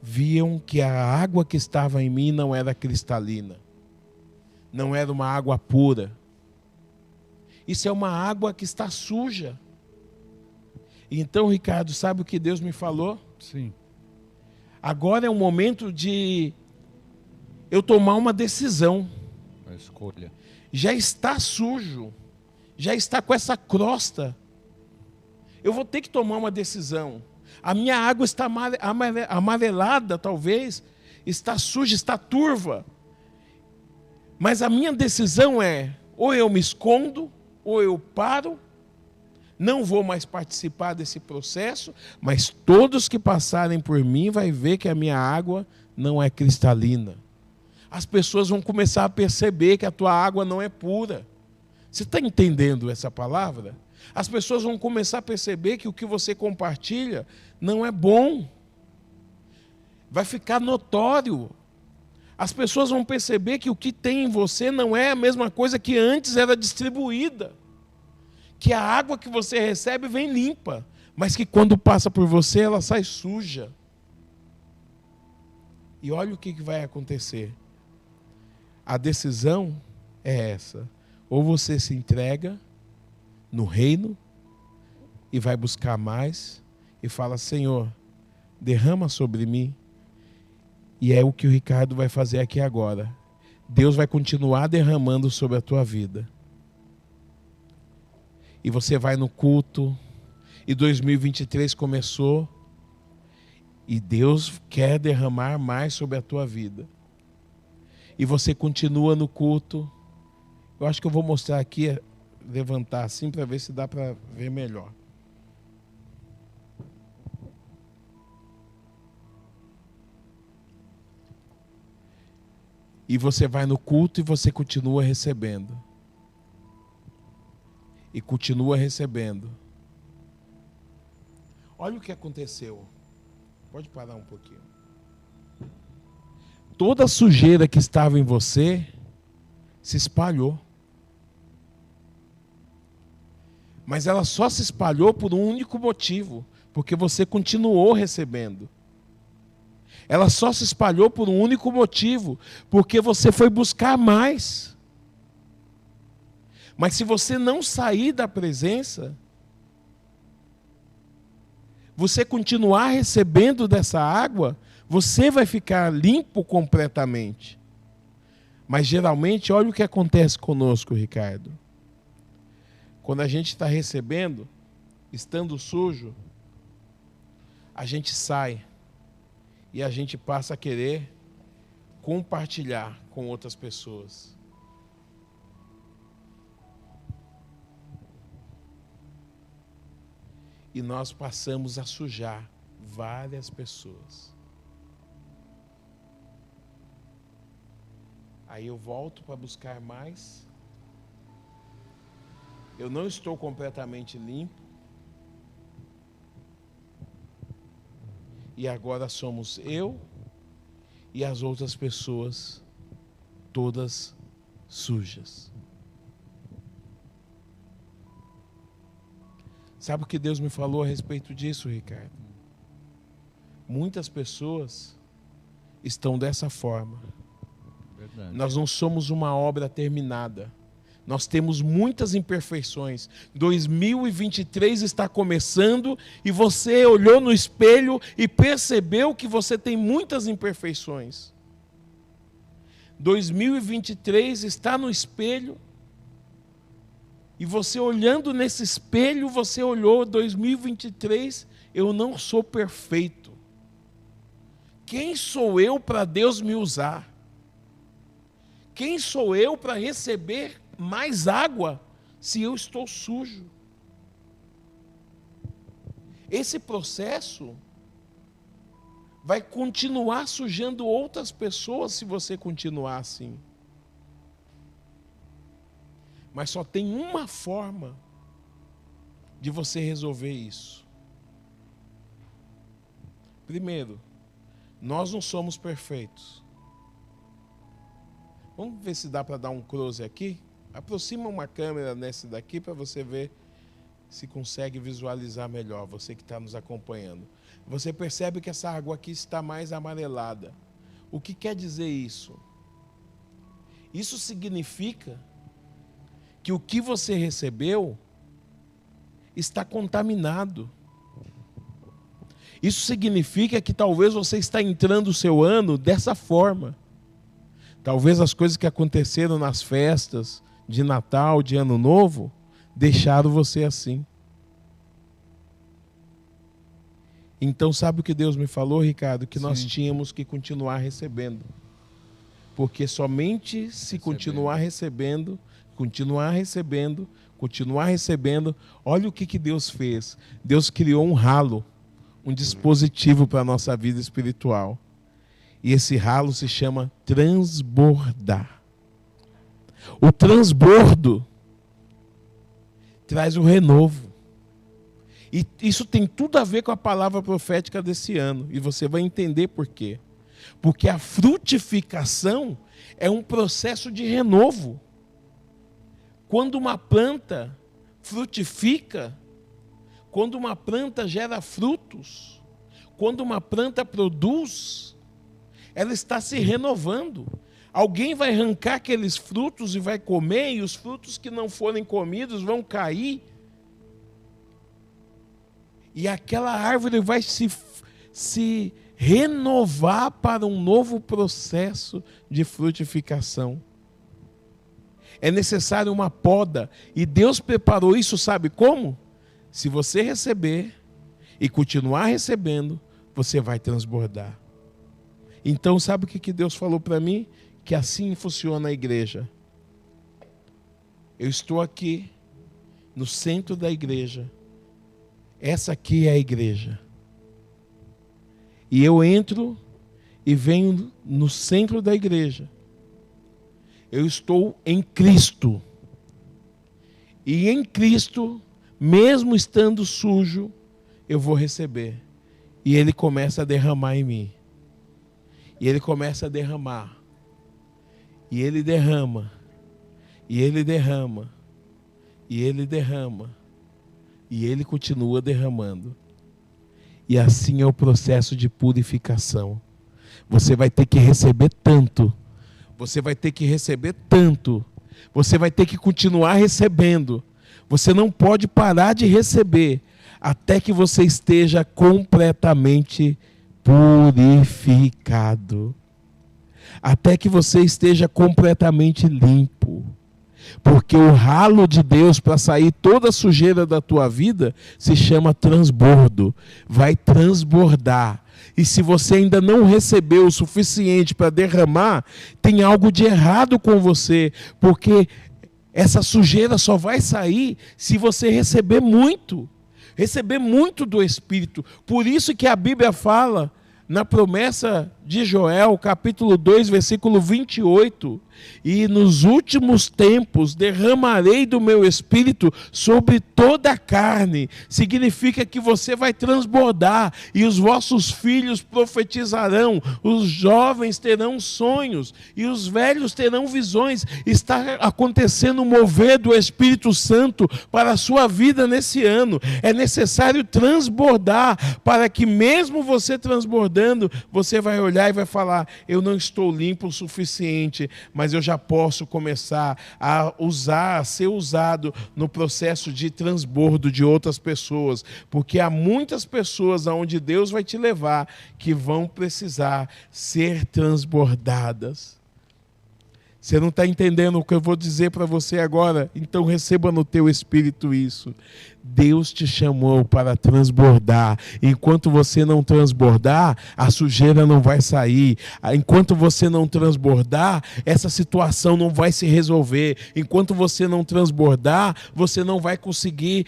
viam que a água que estava em mim não era cristalina. Não era uma água pura. Isso é uma água que está suja. Então, Ricardo, sabe o que Deus me falou? Sim. Agora é o momento de eu tomar uma decisão. A escolha. Já está sujo. Já está com essa crosta. Eu vou ter que tomar uma decisão. A minha água está amarelada, talvez. Está suja, está turva. Mas a minha decisão é: ou eu me escondo, ou eu paro. Não vou mais participar desse processo, mas todos que passarem por mim vai ver que a minha água não é cristalina. As pessoas vão começar a perceber que a tua água não é pura. Você está entendendo essa palavra? As pessoas vão começar a perceber que o que você compartilha não é bom. Vai ficar notório. As pessoas vão perceber que o que tem em você não é a mesma coisa que antes era distribuída. Que a água que você recebe vem limpa, mas que quando passa por você ela sai suja. E olha o que vai acontecer. A decisão é essa: ou você se entrega no reino e vai buscar mais e fala: Senhor, derrama sobre mim. E é o que o Ricardo vai fazer aqui agora. Deus vai continuar derramando sobre a tua vida. E você vai no culto, e 2023 começou, e Deus quer derramar mais sobre a tua vida. E você continua no culto. Eu acho que eu vou mostrar aqui, levantar assim, para ver se dá para ver melhor. E você vai no culto e você continua recebendo. E continua recebendo. Olha o que aconteceu. Pode parar um pouquinho. Toda a sujeira que estava em você se espalhou. Mas ela só se espalhou por um único motivo, porque você continuou recebendo. Ela só se espalhou por um único motivo, porque você foi buscar mais. Mas se você não sair da presença, você continuar recebendo dessa água, você vai ficar limpo completamente. Mas geralmente, olha o que acontece conosco, Ricardo. Quando a gente está recebendo, estando sujo, a gente sai e a gente passa a querer compartilhar com outras pessoas. E nós passamos a sujar várias pessoas. Aí eu volto para buscar mais. Eu não estou completamente limpo. E agora somos eu e as outras pessoas, todas sujas. Sabe o que Deus me falou a respeito disso, Ricardo? Muitas pessoas estão dessa forma. Verdade. Nós não somos uma obra terminada. Nós temos muitas imperfeições. 2023 está começando e você olhou no espelho e percebeu que você tem muitas imperfeições. 2023 está no espelho e você olhando nesse espelho, você olhou 2023, eu não sou perfeito. Quem sou eu para Deus me usar? Quem sou eu para receber mais água se eu estou sujo? Esse processo vai continuar sujando outras pessoas se você continuar assim. Mas só tem uma forma de você resolver isso. Primeiro, nós não somos perfeitos. Vamos ver se dá para dar um close aqui? Aproxima uma câmera nessa daqui para você ver se consegue visualizar melhor, você que está nos acompanhando. Você percebe que essa água aqui está mais amarelada. O que quer dizer isso? Isso significa que o que você recebeu está contaminado. Isso significa que talvez você está entrando o seu ano dessa forma. Talvez as coisas que aconteceram nas festas de Natal, de Ano Novo, deixaram você assim. Então sabe o que Deus me falou, Ricardo? Que nós tínhamos que continuar recebendo. Porque somente se continuar recebendo, olha o que Deus fez. Deus criou um ralo, um dispositivo para a nossa vida espiritual. E esse ralo se chama transbordar. O transbordo traz o renovo. E isso tem tudo a ver com a palavra profética desse ano. E você vai entender por quê. Porque a frutificação é um processo de renovo. Quando uma planta frutifica, quando uma planta gera frutos, quando uma planta produz, ela está se renovando. Alguém vai arrancar aqueles frutos e vai comer, e os frutos que não forem comidos vão cair. E aquela árvore vai se renovar para um novo processo de frutificação. É necessário uma poda. E Deus preparou isso, sabe como? Se você receber e continuar recebendo, você vai transbordar. Então, sabe o que Deus falou para mim? Que assim funciona a igreja. Eu estou aqui, no centro da igreja. Essa aqui é a igreja. E eu entro e venho no centro da igreja. Eu estou em Cristo. E em Cristo, mesmo estando sujo, eu vou receber. E Ele começa a derramar em mim. E Ele começa a derramar. E Ele derrama. E Ele derrama. E Ele derrama. E Ele continua derramando. E assim é o processo de purificação. Você vai ter que receber tanto. Você vai ter que receber tanto. Você vai ter que continuar recebendo. Você não pode parar de receber até que você esteja completamente purificado. Até que você esteja completamente limpo. Porque o ralo de Deus para sair toda a sujeira da tua vida se chama transbordo. Vai transbordar. E se você ainda não recebeu o suficiente para derramar, tem algo de errado com você. Porque essa sujeira só vai sair se você receber muito. Receber muito do Espírito. Por isso que a Bíblia fala na promessa de Joel, capítulo 2, versículo 28, e nos últimos tempos derramarei do meu Espírito sobre toda a carne. Significa que você vai transbordar, e os vossos filhos profetizarão, os jovens terão sonhos, e os velhos terão visões. Está acontecendo um mover do Espírito Santo para a sua vida nesse ano. É necessário transbordar, para que mesmo você transbordando, você vai olhar olhar e vai falar, eu não estou limpo o suficiente, mas eu já posso começar a ser usado no processo de transbordo de outras pessoas, porque há muitas pessoas aonde Deus vai te levar que vão precisar ser transbordadas. Você não está entendendo o que eu vou dizer para você agora? Então receba no teu espírito isso. Deus te chamou para transbordar. Enquanto você não transbordar, a sujeira não vai sair. Enquanto você não transbordar, essa situação não vai se resolver. Enquanto você não transbordar, você não vai conseguir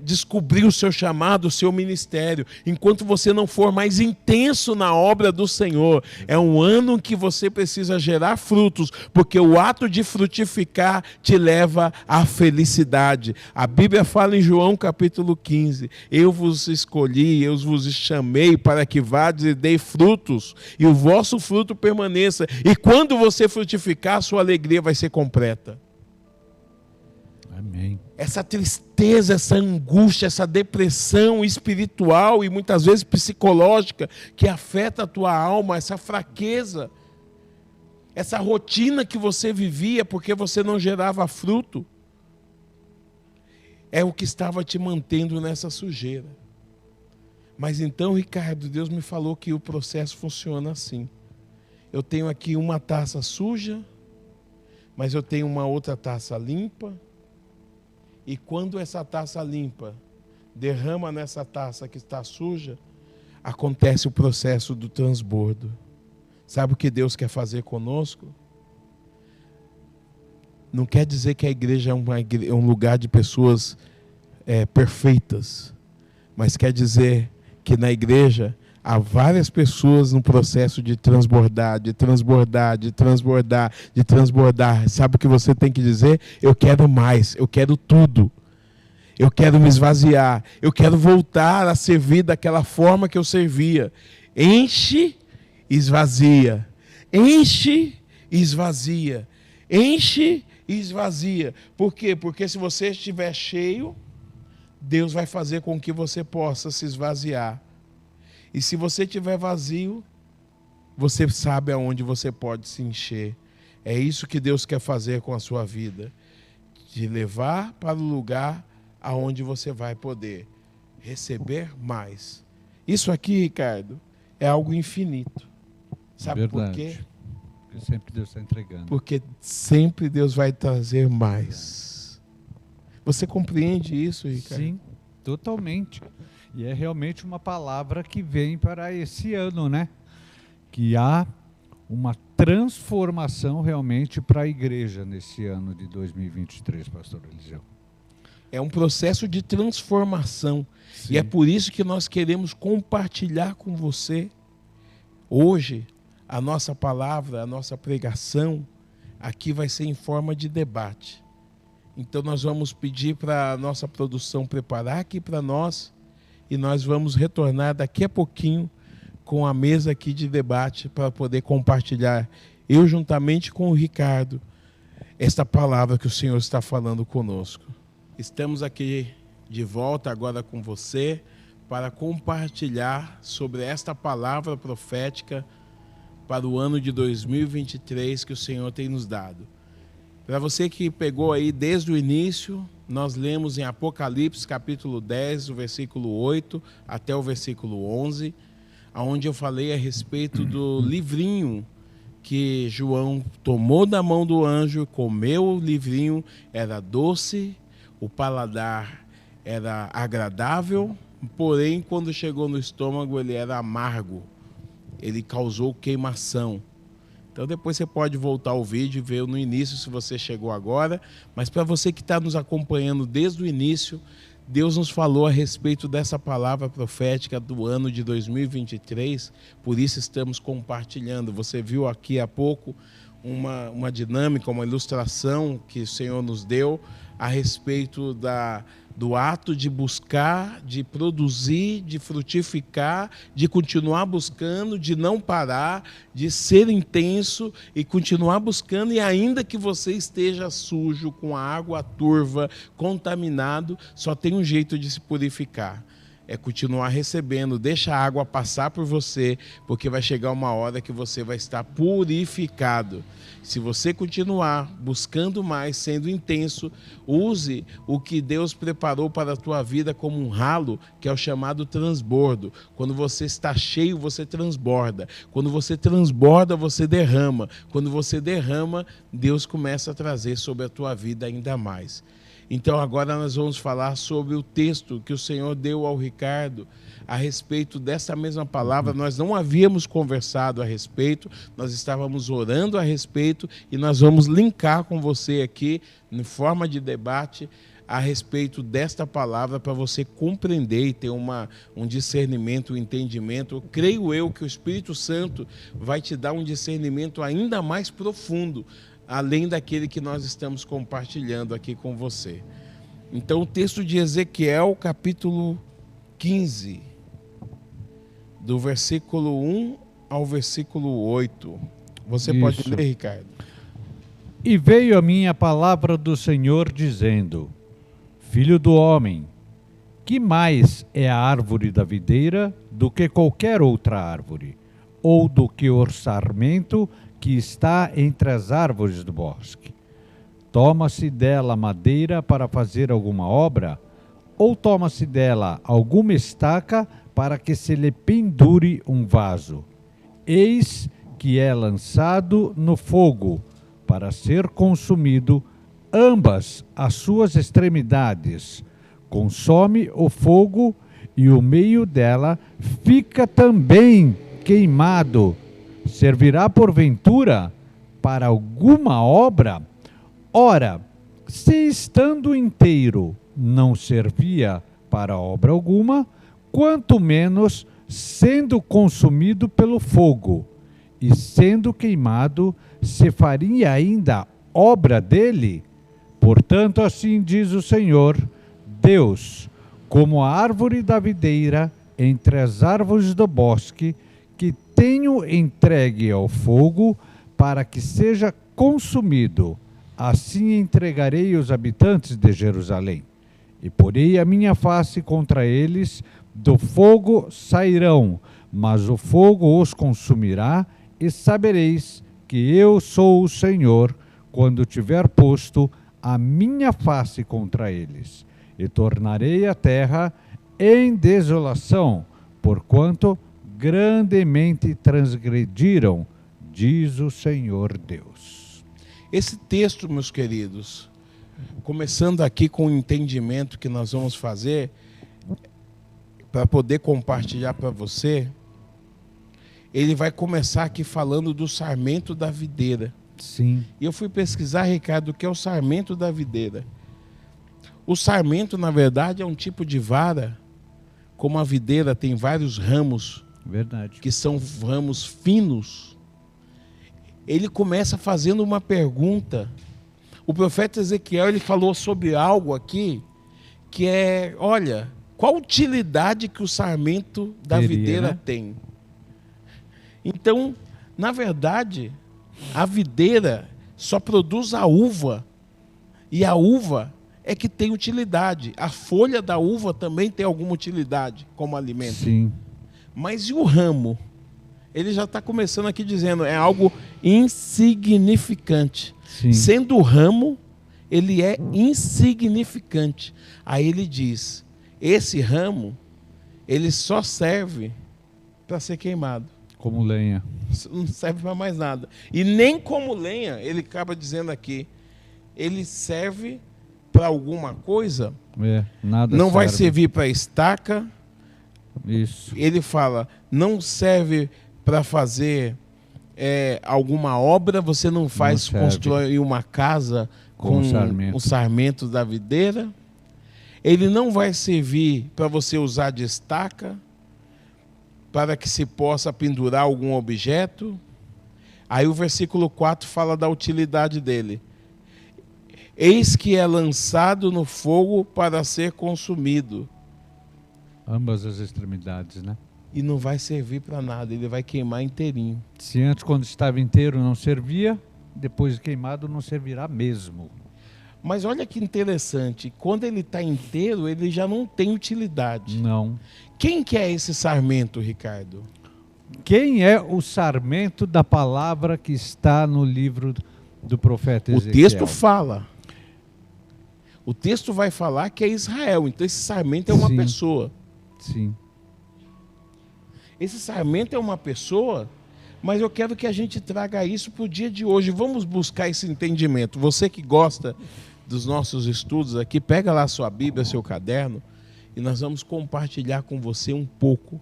descobrir o seu chamado, o seu ministério. Enquanto você não for mais intenso na obra do Senhor, é um ano em que você precisa gerar frutos, porque o ato de frutificar te leva à felicidade. A Bíblia fala em João capítulo 15, eu vos escolhi, eu vos chamei para que vades e dei frutos, e o vosso fruto permaneça, e quando você frutificar, sua alegria vai ser completa. Amém. Essa tristeza, essa angústia, essa depressão espiritual e muitas vezes psicológica que afeta a tua alma, essa fraqueza, essa rotina que você vivia porque você não gerava fruto, é o que estava te mantendo nessa sujeira. Mas então, Ricardo, Deus me falou que o processo funciona assim. Eu tenho aqui uma taça suja, mas eu tenho uma outra taça limpa. E quando essa taça limpa derrama nessa taça que está suja, acontece o processo do transbordo. Sabe o que Deus quer fazer conosco? Não quer dizer que a igreja é um lugar de pessoas perfeitas, mas quer dizer que na igreja há várias pessoas no processo de transbordar, de transbordar, de transbordar, de transbordar. Sabe o que você tem que dizer? Eu quero mais, eu quero tudo. Eu quero me esvaziar, eu quero voltar a servir daquela forma que eu servia. Enche, esvazia. Enche, esvazia. Enche e esvazia. Por quê? Porque se você estiver cheio, Deus vai fazer com que você possa se esvaziar. E se você estiver vazio, você sabe aonde você pode se encher. É isso que Deus quer fazer com a sua vida. Te levar para o lugar aonde você vai poder receber mais. Isso aqui, Ricardo, é algo infinito. Sabe por quê? Porque sempre Deus está entregando. Porque sempre Deus vai trazer mais. Você compreende isso, Ricardo? Sim, totalmente. E é realmente uma palavra que vem para esse ano, né? Que há uma transformação realmente para a igreja nesse ano de 2023, pastor Eliseu. É um processo de transformação. Sim. E é por isso que nós queremos compartilhar com você hoje a nossa palavra, a nossa pregação. Aqui vai ser em forma de debate. Então nós vamos pedir para a nossa produção preparar aqui para nós e nós vamos retornar daqui a pouquinho com a mesa aqui de debate para poder compartilhar, eu juntamente com o Ricardo, esta palavra que o Senhor está falando conosco. Estamos aqui de volta agora com você para compartilhar sobre esta palavra profética para o ano de 2023 que o Senhor tem nos dado. Para você que pegou aí desde o início, nós lemos em Apocalipse capítulo 10, o versículo 8 até o versículo 11, onde eu falei a respeito do livrinho que João tomou da mão do anjo, comeu o livrinho, era doce, o paladar era agradável, porém quando chegou no estômago ele era amargo, ele causou queimação. Então depois você pode voltar ao vídeo e ver no início se você chegou agora, mas para você que está nos acompanhando desde o início, Deus nos falou a respeito dessa palavra profética do ano de 2023, por isso estamos compartilhando. Você viu aqui há pouco uma dinâmica, uma ilustração que o Senhor nos deu a respeito do ato de buscar, de produzir, de frutificar, de continuar buscando, de não parar, de ser intenso e continuar buscando, e ainda que você esteja sujo, com a água turva, contaminado, só tem um jeito de se purificar. é continuar recebendo. Deixa a água passar por você, porque vai chegar uma hora que você vai estar purificado. Se você continuar buscando mais, sendo intenso, use o que Deus preparou para a tua vida como um ralo, que é o chamado transbordo. Quando você está cheio, você transborda. Quando você transborda, você derrama. Quando você derrama, Deus começa a trazer sobre a tua vida ainda mais. Então agora nós vamos falar sobre o texto que o Senhor deu ao Ricardo a respeito dessa mesma palavra. Nós não havíamos conversado a respeito, nós estávamos orando a respeito e nós vamos linkar com você aqui, em forma de debate, a respeito desta palavra para você compreender e ter um discernimento, um entendimento. Creio eu que o Espírito Santo vai te dar um discernimento ainda mais profundo, além daquele que nós estamos compartilhando aqui com você. Então, o texto de Ezequiel, capítulo 15, do versículo 1 ao versículo 8. Você Isso. pode ler, Ricardo? E veio a mim a palavra do Senhor, dizendo: Filho do homem, que mais é a árvore da videira do que qualquer outra árvore, ou do que o sarmento que está entre as árvores do bosque? Toma-se dela madeira para fazer alguma obra, ou toma-se dela alguma estaca para que se lhe pendure um vaso? Eis que é lançado no fogo para ser consumido, ambas as suas extremidades. Consome o fogo e o meio dela fica também queimado. Servirá porventura para alguma obra? Ora, se estando inteiro não servia para obra alguma, quanto menos sendo consumido pelo fogo e sendo queimado, se faria ainda obra dele? Portanto, assim diz o Senhor Deus, como a árvore da videira entre as árvores do bosque, que tenho entregue ao fogo para que seja consumido, assim entregarei os habitantes de Jerusalém. E porei a minha face contra eles, do fogo sairão, mas o fogo os consumirá, e sabereis que eu sou o Senhor, quando tiver posto a minha face contra eles. E tornarei a terra em desolação, porquanto grandemente transgrediram, diz o Senhor Deus. Esse texto, meus queridos, começando aqui com o entendimento que nós vamos fazer, para poder compartilhar para você, ele vai começar aqui falando do sarmento da videira. Sim. E eu fui pesquisar, Ricardo, o que é o sarmento da videira. O sarmento, na verdade, é um tipo de vara, como a videira tem vários ramos, Verdade. que são ramos finos. Ele começa fazendo uma pergunta. O profeta Ezequiel, ele falou sobre algo aqui, que é, olha, qual utilidade que o sarmento da videira, né, tem? Então, na verdade, a videira só produz a uva, e a uva é que tem utilidade. A folha da uva também tem alguma utilidade como alimento. Sim. Mas e o ramo? Ele já está começando aqui dizendo, é algo insignificante. Sim. Sendo o ramo, ele é insignificante. Aí ele diz, esse ramo, ele só serve para ser queimado. Como lenha. Não serve para mais nada. E nem como lenha, ele acaba dizendo aqui, ele serve para alguma coisa, nada não serve. vai servir para estaca. Isso. Ele fala, não serve para fazer alguma obra, você não faz construir uma casa com o sarmento da videira. Ele não vai servir para você usar de estaca, para que se possa pendurar algum objeto. Aí o versículo 4 fala da utilidade dele. Eis que é lançado no fogo para ser consumido. Ambas as extremidades, né? E não vai servir para nada, ele vai queimar inteirinho. Se antes, quando estava inteiro, não servia, depois de queimado não servirá mesmo. Mas olha que interessante, quando ele está inteiro, ele já não tem utilidade. Não. Quem que é esse sarmento, Ricardo? Quem é o sarmento da palavra que está no livro do profeta Ezequiel? O texto fala. O texto vai falar que é Israel. Então esse sarmento é uma pessoa. Sim. Esse sarmento é uma pessoa, mas eu quero que a gente traga isso para o dia de hoje. Vamos buscar esse entendimento. Você que gosta dos nossos estudos aqui, pega lá a sua Bíblia, seu caderno, e nós vamos compartilhar com você um pouco.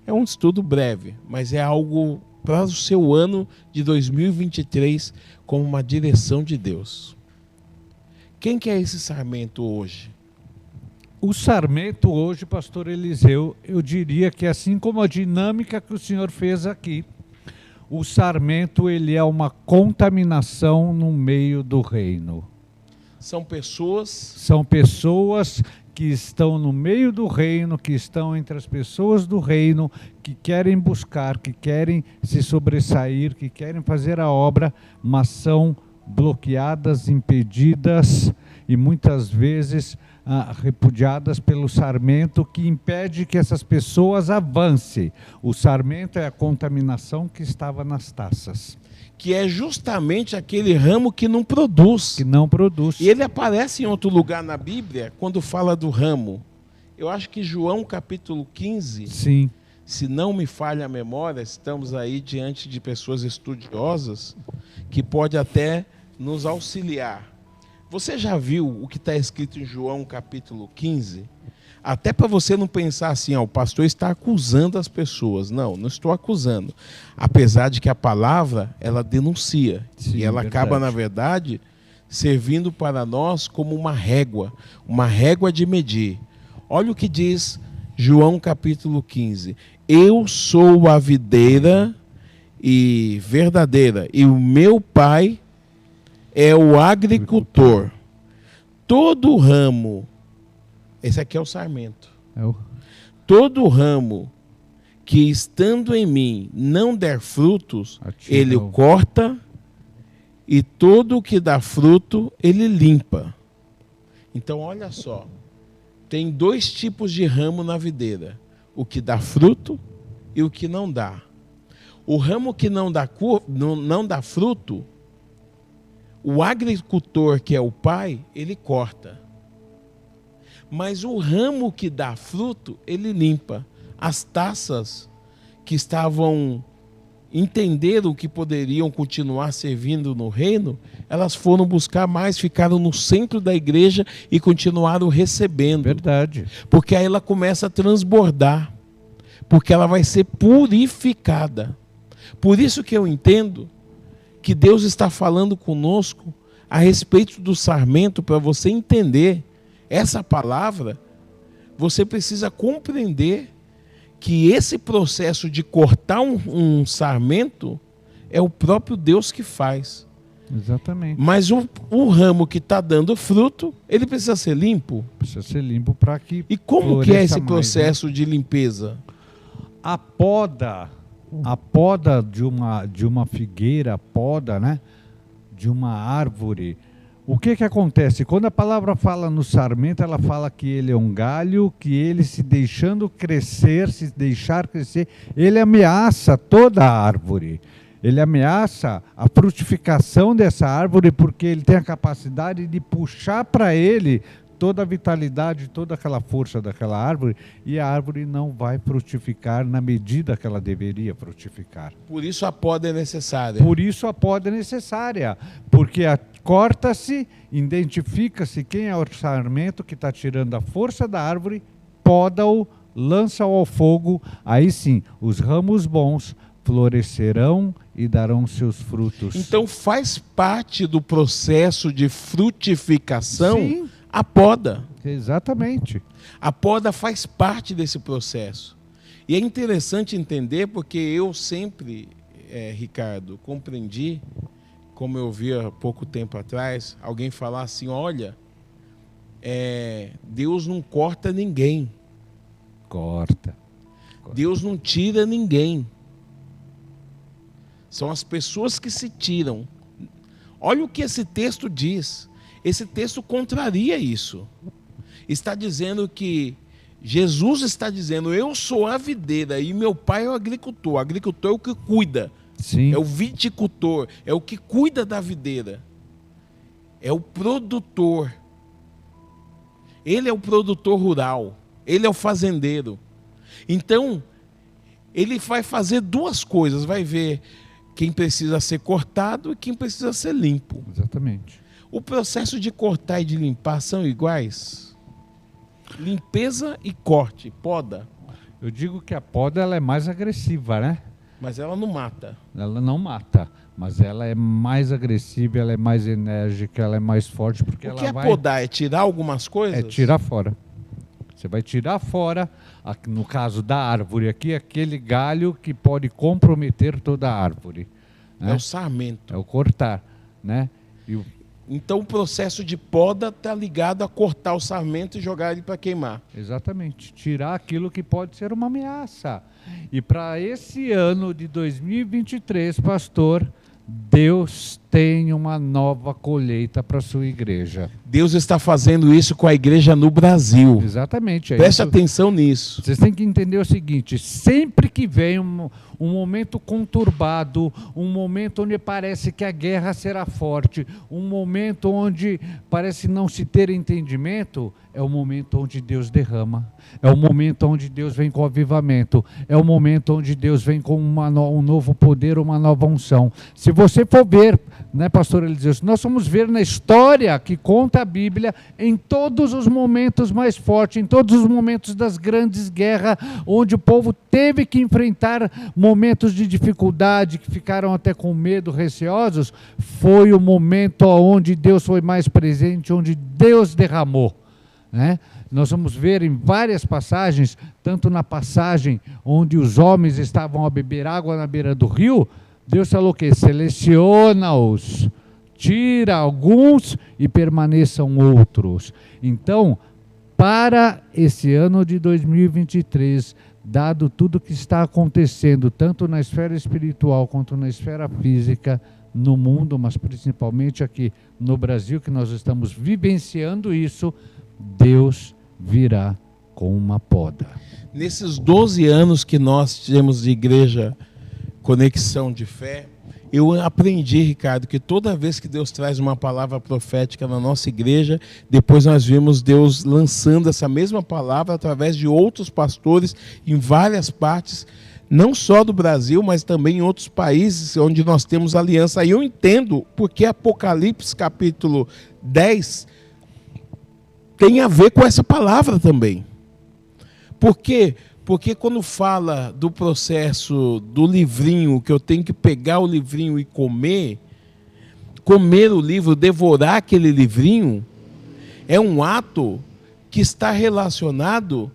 É um estudo breve, mas é algo para o seu ano de 2023 como uma direção de Deus. Quem que é esse sarmento hoje? O sarmento hoje, pastor Eliseu, eu diria que assim como a dinâmica que o senhor fez aqui, o sarmento ele é uma contaminação no meio do reino. São pessoas que estão no meio do reino, que estão entre as pessoas do reino, que querem buscar, que querem se sobressair, que querem fazer a obra, mas são bloqueadas, impedidas e muitas vezes repudiadas pelo sarmento, que impede que essas pessoas avancem. O sarmento é a contaminação que estava nas taças. Que é justamente aquele ramo que não produz. Que não produz. E ele aparece em outro lugar na Bíblia, quando fala do ramo. Eu acho que João capítulo 15, sim, se não me falha a memória, estamos aí diante de pessoas estudiosas, que pode até nos auxiliar. Você já viu o que está escrito em João capítulo 15? Até para você não pensar assim, o pastor está acusando as pessoas. Não, não estou acusando. Apesar de que a palavra, ela denuncia. Sim, e ela acaba, na verdade, servindo para nós como uma régua de medir. Olha o que diz João capítulo 15. Eu sou a videira e verdadeira, e o meu pai é o agricultor. Todo ramo, esse aqui é o sarmento. Todo ramo que estando em mim não der frutos, ele o corta, e todo o que dá fruto, ele limpa. Então, olha só, tem dois tipos de ramo na videira: o que dá fruto e o que não dá. O ramo que não dá fruto, o agricultor, que é o pai, ele corta. Mas o ramo que dá fruto, ele limpa. As taças que entenderam que poderiam continuar servindo no reino, elas foram buscar mais, ficaram no centro da igreja e continuaram recebendo. Verdade. Porque aí ela começa a transbordar. Porque ela vai ser purificada. Por isso que eu entendo que Deus está falando conosco a respeito do sarmento. Para você entender essa palavra, você precisa compreender que esse processo de cortar um sarmento é o próprio Deus que faz. Exatamente. Mas o ramo que está dando fruto, ele precisa ser limpo. Precisa ser limpo para que... E como que é esse processo de limpeza? A poda de uma figueira, né? De uma árvore. O que acontece? Quando a palavra fala no sarmento, ela fala que ele é um galho, que ele se deixar crescer, ele ameaça toda a árvore. Ele ameaça a frutificação dessa árvore, porque ele tem a capacidade de puxar para ele toda a vitalidade, toda aquela força daquela árvore, e a árvore não vai frutificar na medida que ela deveria frutificar. Por isso a poda é necessária. Por isso a poda é necessária, porque corta-se, identifica-se quem é o sarmento que está tirando a força da árvore, poda-o, lança-o ao fogo, aí sim, os ramos bons florescerão e darão seus frutos. Então faz parte do processo de frutificação, sim, a poda. Exatamente. A poda faz parte desse processo. E é interessante entender, porque eu sempre, Ricardo, compreendi, como eu vi há pouco tempo atrás, alguém falar assim, olha, Deus não corta ninguém. Corta. Deus não tira ninguém. São as pessoas que se tiram. Olha o que esse texto diz. esse texto contraria isso. Está dizendo que Jesus está dizendo, eu sou a videira e meu pai é o agricultor. O agricultor é o que cuida. Sim. É o viticultor, é o que cuida da videira. É o produtor. Ele é o produtor rural. Ele é o fazendeiro. Então, ele vai fazer duas coisas. Vai ver quem precisa ser cortado e quem precisa ser limpo. Exatamente. O processo de cortar e de limpar são iguais? Limpeza e corte, poda. Eu digo que a poda ela é mais agressiva, né? Mas ela não mata. Ela não mata, mas ela é mais agressiva, ela é mais enérgica, ela é mais forte, porque O que ela é vai... podar? É tirar algumas coisas? É tirar fora. Você vai tirar fora, no caso da árvore aqui, aquele galho que pode comprometer toda a árvore. Né? É o sarmento. É o cortar, né? Então o processo de poda está ligado a cortar o sarmento e jogar ele para queimar. Exatamente. Tirar aquilo que pode ser uma ameaça. E para esse ano de 2023, pastor, Deus tem uma nova colheita para a sua igreja. Deus está fazendo isso com a igreja no Brasil. Exatamente. Preste atenção nisso. Vocês têm que entender o seguinte, sempre que vem um momento conturbado, um momento onde parece que a guerra será forte, um momento onde parece não se ter entendimento, é o momento onde Deus derrama, é o momento onde Deus vem com avivamento, é o momento onde Deus vem com um novo poder, uma nova unção. Se você for ver, né, pastor Eliseu, nós vamos ver na história que conta a Bíblia, em todos os momentos mais fortes, em todos os momentos das grandes guerras, onde o povo teve que enfrentar momentos de dificuldade, que ficaram até com medo, receosos, foi o momento onde Deus foi mais presente, onde Deus derramou. Né? Nós vamos ver em várias passagens, tanto na passagem onde os homens estavam a beber água na beira do rio, Deus falou o quê? Seleciona-os, tira alguns e permaneçam outros. Então, para esse ano de 2023, dado tudo que está acontecendo, tanto na esfera espiritual quanto na esfera física, no mundo, mas principalmente aqui no Brasil, que nós estamos vivenciando isso, Deus virá com uma poda. Nesses 12 anos que nós temos de igreja Conexão de Fé, eu aprendi, Ricardo, que toda vez que Deus traz uma palavra profética na nossa igreja, depois nós vimos Deus lançando essa mesma palavra através de outros pastores em várias partes, não só do Brasil, mas também em outros países onde nós temos aliança. Aí eu entendo porque Apocalipse capítulo 10 tem a ver com essa palavra também. Por quê? Porque quando fala do processo do livrinho, que eu tenho que pegar o livrinho e comer o livro, devorar aquele livrinho, é um ato que está relacionado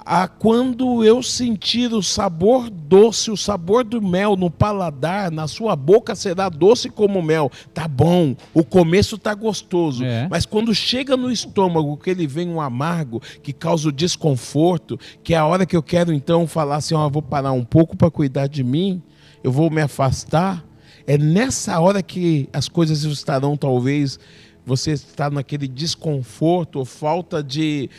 a quando eu sentir o sabor doce, o sabor do mel no paladar, na sua boca será doce como mel. Tá bom, o começo tá gostoso, mas quando chega no estômago, que ele vem um amargo, que causa o desconforto, que é a hora que eu quero então falar assim, vou parar um pouco para cuidar de mim, eu vou me afastar, é nessa hora que as coisas estarão talvez, você está naquele desconforto ou falta de...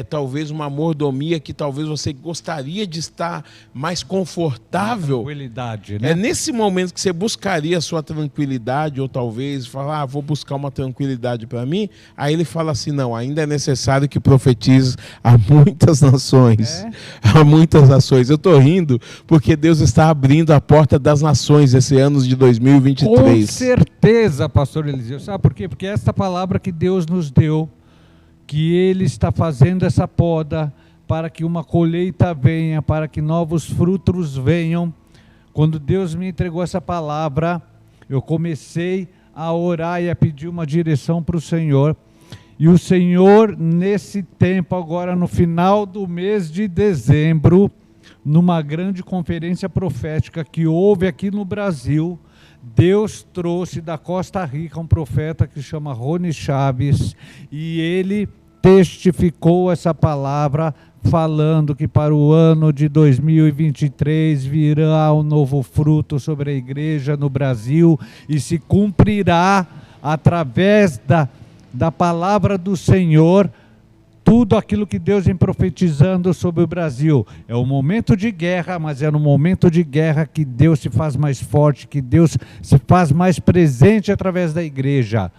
talvez uma mordomia que talvez você gostaria de estar mais confortável. Tranquilidade, né? É nesse momento que você buscaria a sua tranquilidade, ou talvez falar, vou buscar uma tranquilidade para mim. Aí ele fala assim, não, ainda é necessário que profetize a muitas nações. A muitas nações. Eu estou rindo porque Deus está abrindo a porta das nações esse ano de 2023. Com certeza, pastor Eliseu. Sabe por quê? Porque esta palavra que Deus nos deu, que Ele está fazendo essa poda para que uma colheita venha, para que novos frutos venham. Quando Deus me entregou essa palavra, eu comecei a orar e a pedir uma direção para o Senhor. E o Senhor, nesse tempo, agora no final do mês de dezembro, numa grande conferência profética que houve aqui no Brasil, Deus trouxe da Costa Rica um profeta que chama Rony Chaves, e ele testificou essa palavra falando que para o ano de 2023 virá um novo fruto sobre a igreja no Brasil e se cumprirá através da palavra do Senhor, tudo aquilo que Deus vem profetizando sobre o Brasil. É um momento de guerra, mas é no momento de guerra que Deus se faz mais forte, que Deus se faz mais presente através da igreja.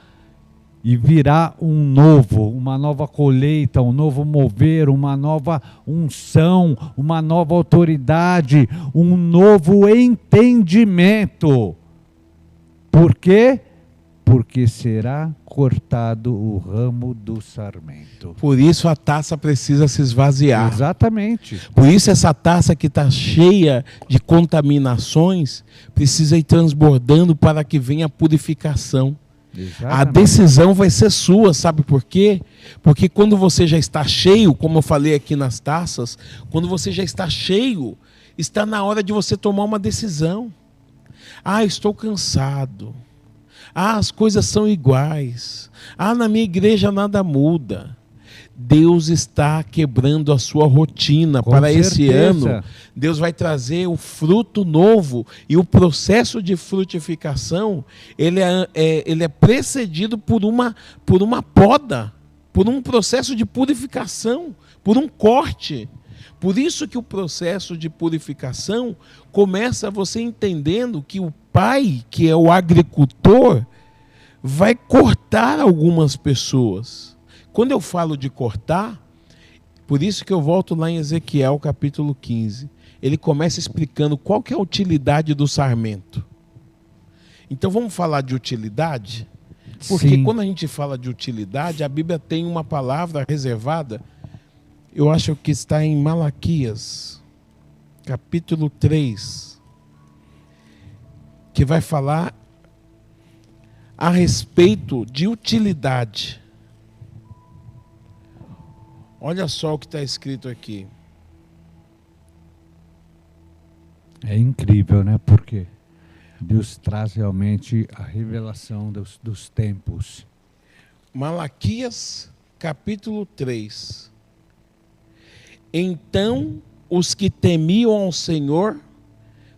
E virá uma nova colheita, um novo mover, uma nova unção, uma nova autoridade, um novo entendimento. Por quê? Porque será cortado o ramo do sarmento. Por isso a taça precisa se esvaziar. Exatamente. Por isso essa taça que está cheia de contaminações precisa ir transbordando para que venha a purificação. Exatamente. A decisão vai ser sua, sabe por quê? Porque quando você já está cheio, como eu falei aqui nas taças, quando você já está cheio, está na hora de você tomar uma decisão. Ah, estou cansado. Ah, as coisas são iguais. Ah, na minha igreja nada muda. Deus está quebrando a sua rotina. Com para certeza. Esse ano. Deus vai trazer o fruto novo. E o processo de frutificação, ele é precedido por uma poda, por um processo de purificação, por um corte. Por isso que o processo de purificação começa você entendendo que o pai, que é o agricultor, vai cortar algumas pessoas. Quando eu falo de cortar, por isso que eu volto lá em Ezequiel capítulo 15. Ele começa explicando qual que é a utilidade do sarmento. Então vamos falar de utilidade? Porque Sim. Quando a gente fala de utilidade, a Bíblia tem uma palavra reservada, eu acho que está em Malaquias, capítulo 3, que vai falar a respeito de utilidade. Olha só o que está escrito aqui. É incrível, né? Porque Deus traz realmente a revelação dos tempos. Malaquias, capítulo 3. Então os que temiam ao Senhor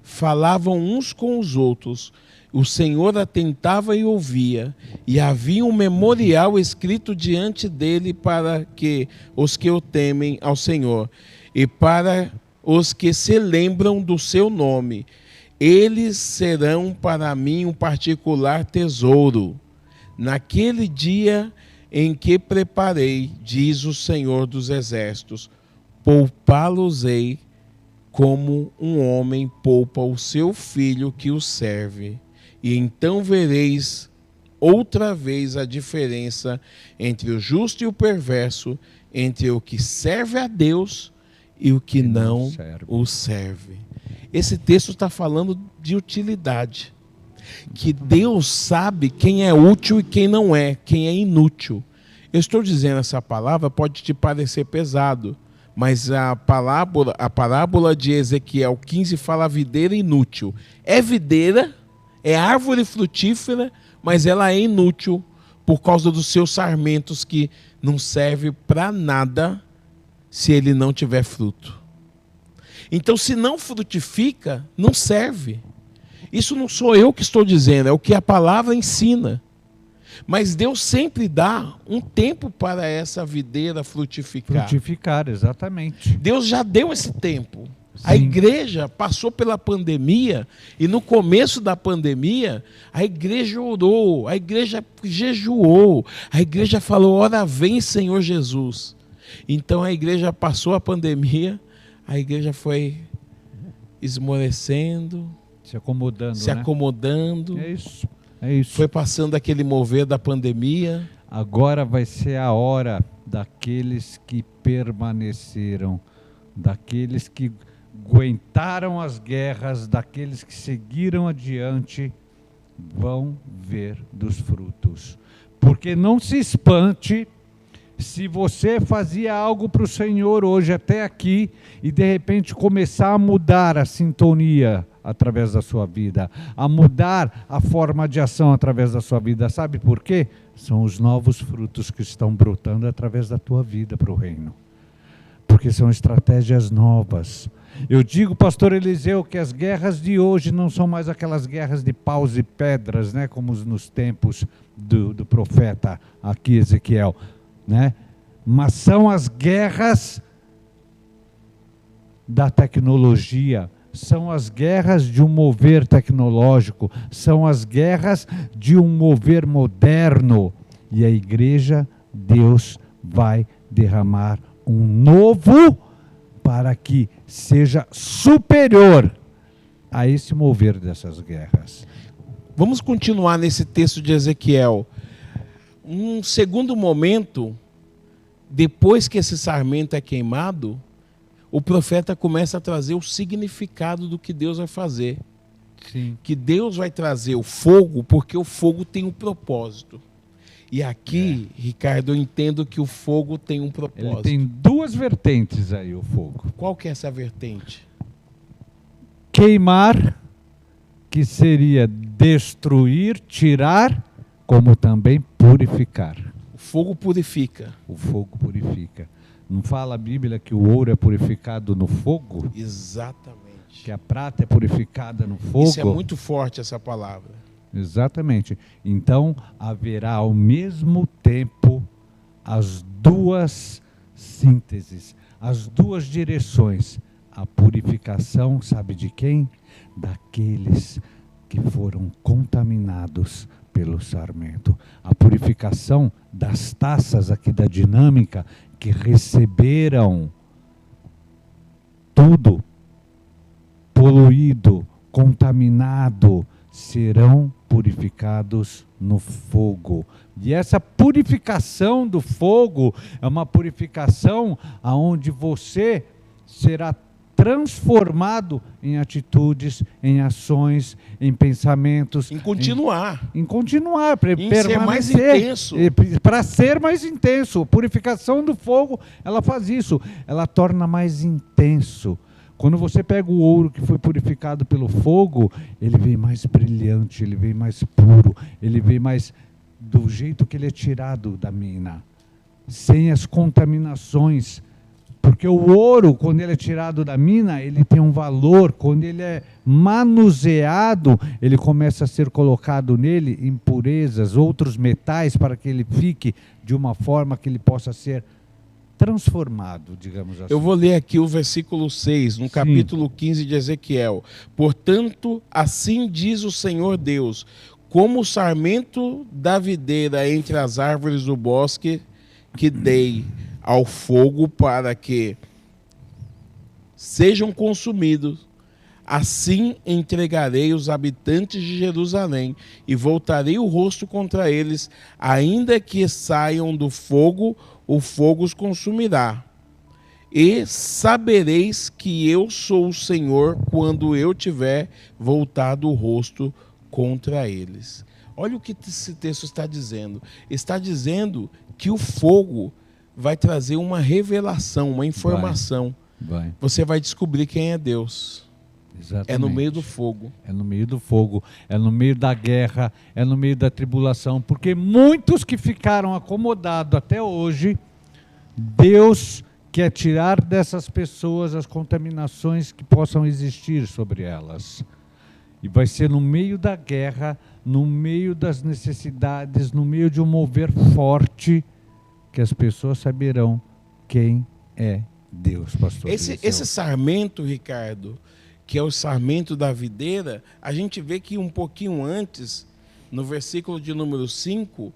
falavam uns com os outros. O Senhor atentava e ouvia, e havia um memorial escrito diante dele para que os que o temem ao Senhor, e para os que se lembram do seu nome. Eles serão para mim um particular tesouro. Naquele dia em que preparei, diz o Senhor dos Exércitos, poupá-los-ei como um homem poupa o seu filho que o serve. E então vereis outra vez a diferença entre o justo e o perverso, entre o que serve a Deus e o que não o serve. Esse texto está falando de utilidade. Que Deus sabe quem é útil e quem não é, quem é inútil. Eu estou dizendo essa palavra, pode te parecer pesado, mas a parábola de Ezequiel 15 fala videira inútil. É videira, é árvore frutífera, mas ela é inútil por causa dos seus sarmentos que não serve para nada se ele não tiver fruto. Então, se não frutifica, não serve. Isso não sou eu que estou dizendo, é o que a palavra ensina. Mas Deus sempre dá um tempo para essa videira frutificar. Frutificar, exatamente. Deus já deu esse tempo. Sim. A igreja passou pela pandemia e no começo da pandemia a igreja orou, a igreja jejuou, a igreja falou, ora vem Senhor Jesus. Então a igreja passou a pandemia, a igreja foi esmorecendo, se acomodando. É isso. É isso. Foi passando aquele mover da pandemia. Agora vai ser a hora daqueles que permaneceram, daqueles que aguentaram as guerras, daqueles que seguiram adiante, vão ver dos frutos. Porque não se espante se você fazia algo para o Senhor hoje até aqui e de repente começar a mudar a sintonia através da sua vida, a mudar a forma de ação através da sua vida. Sabe por quê? São os novos frutos que estão brotando através da tua vida para o reino. Porque são estratégias novas. Eu digo, pastor Eliseu, que as guerras de hoje não são mais aquelas guerras de paus e pedras, né, como nos tempos do profeta aqui Ezequiel, né? Mas são as guerras da tecnologia, são as guerras de um mover tecnológico, são as guerras de um mover moderno. E a igreja, Deus vai derramar um novo para que seja superior a esse mover dessas guerras. Vamos continuar nesse texto de Ezequiel. Um segundo momento, depois que esse sarmento é queimado, o profeta começa a trazer o significado do que Deus vai fazer. Sim. Que Deus vai trazer o fogo, porque o fogo tem um propósito. E aqui, Ricardo, eu entendo que o fogo tem um propósito. Ele tem duas vertentes aí, o fogo. Qual que é essa vertente? Queimar, que seria destruir, tirar, como também purificar. O fogo purifica. O fogo purifica. Não fala a Bíblia que o ouro é purificado no fogo? Exatamente. Que a prata é purificada no fogo? Isso é muito forte, essa palavra. Exatamente. Então, haverá ao mesmo tempo as duas sínteses, as duas direções. A purificação, sabe de quem? Daqueles que foram contaminados pelo sarmento. A purificação das taças aqui da dinâmica, que receberam tudo poluído, contaminado, serão purificados no fogo. E essa purificação do fogo é uma purificação aonde você será transformado em atitudes, em ações, em pensamentos. Em continuar. Em continuar, para permanecer. Ser mais intenso. Para ser mais intenso. A purificação do fogo, ela faz isso. Ela torna mais intenso. Quando você pega o ouro que foi purificado pelo fogo, ele vem mais brilhante, ele vem mais puro, ele vem mais do jeito que ele é tirado da mina, sem as contaminações. Porque o ouro, quando ele é tirado da mina, ele tem um valor. Quando ele é manuseado, ele começa a ser colocado nele impurezas, outros metais, para que ele fique de uma forma que ele possa ser transformado, digamos assim. Eu vou ler aqui o versículo 6, no capítulo 15 de Ezequiel. Portanto, assim diz o Senhor Deus, como o sarmento da videira entre as árvores do bosque, que dei ao fogo para que sejam consumidos, assim entregarei os habitantes de Jerusalém e voltarei o rosto contra eles, ainda que saiam do fogo, o fogo os consumirá. E sabereis que eu sou o Senhor quando eu tiver voltado o rosto contra eles. Olha o que esse texto está dizendo. Está dizendo que o fogo vai trazer uma revelação, uma informação. Vai. Você vai descobrir quem é Deus. Exatamente. É no meio do fogo. É no meio do fogo, é no meio da guerra, é no meio da tribulação, porque muitos que ficaram acomodados até hoje, Deus quer tirar dessas pessoas as contaminações que possam existir sobre elas. E vai ser no meio da guerra, no meio das necessidades, no meio de um mover forte, que as pessoas saberão quem é Deus, pastor. Esse sarmento, Ricardo, que é o sarmento da videira, a gente vê que um pouquinho antes, no versículo de número 5,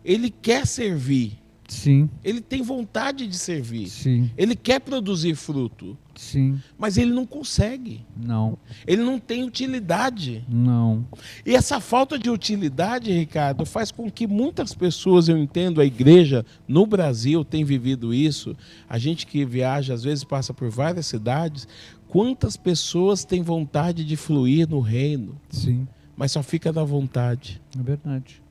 ele quer servir. Sim. Ele tem vontade de servir. Sim. Ele quer produzir fruto. Sim. Mas ele não consegue. Não. Ele não tem utilidade. Não. E essa falta de utilidade, Ricardo, faz com que muitas pessoas, eu entendo, a igreja no Brasil tem vivido isso. A gente que viaja, às vezes passa por várias cidades. Quantas pessoas têm vontade de fluir no reino? Sim. Mas só fica da vontade. É verdade.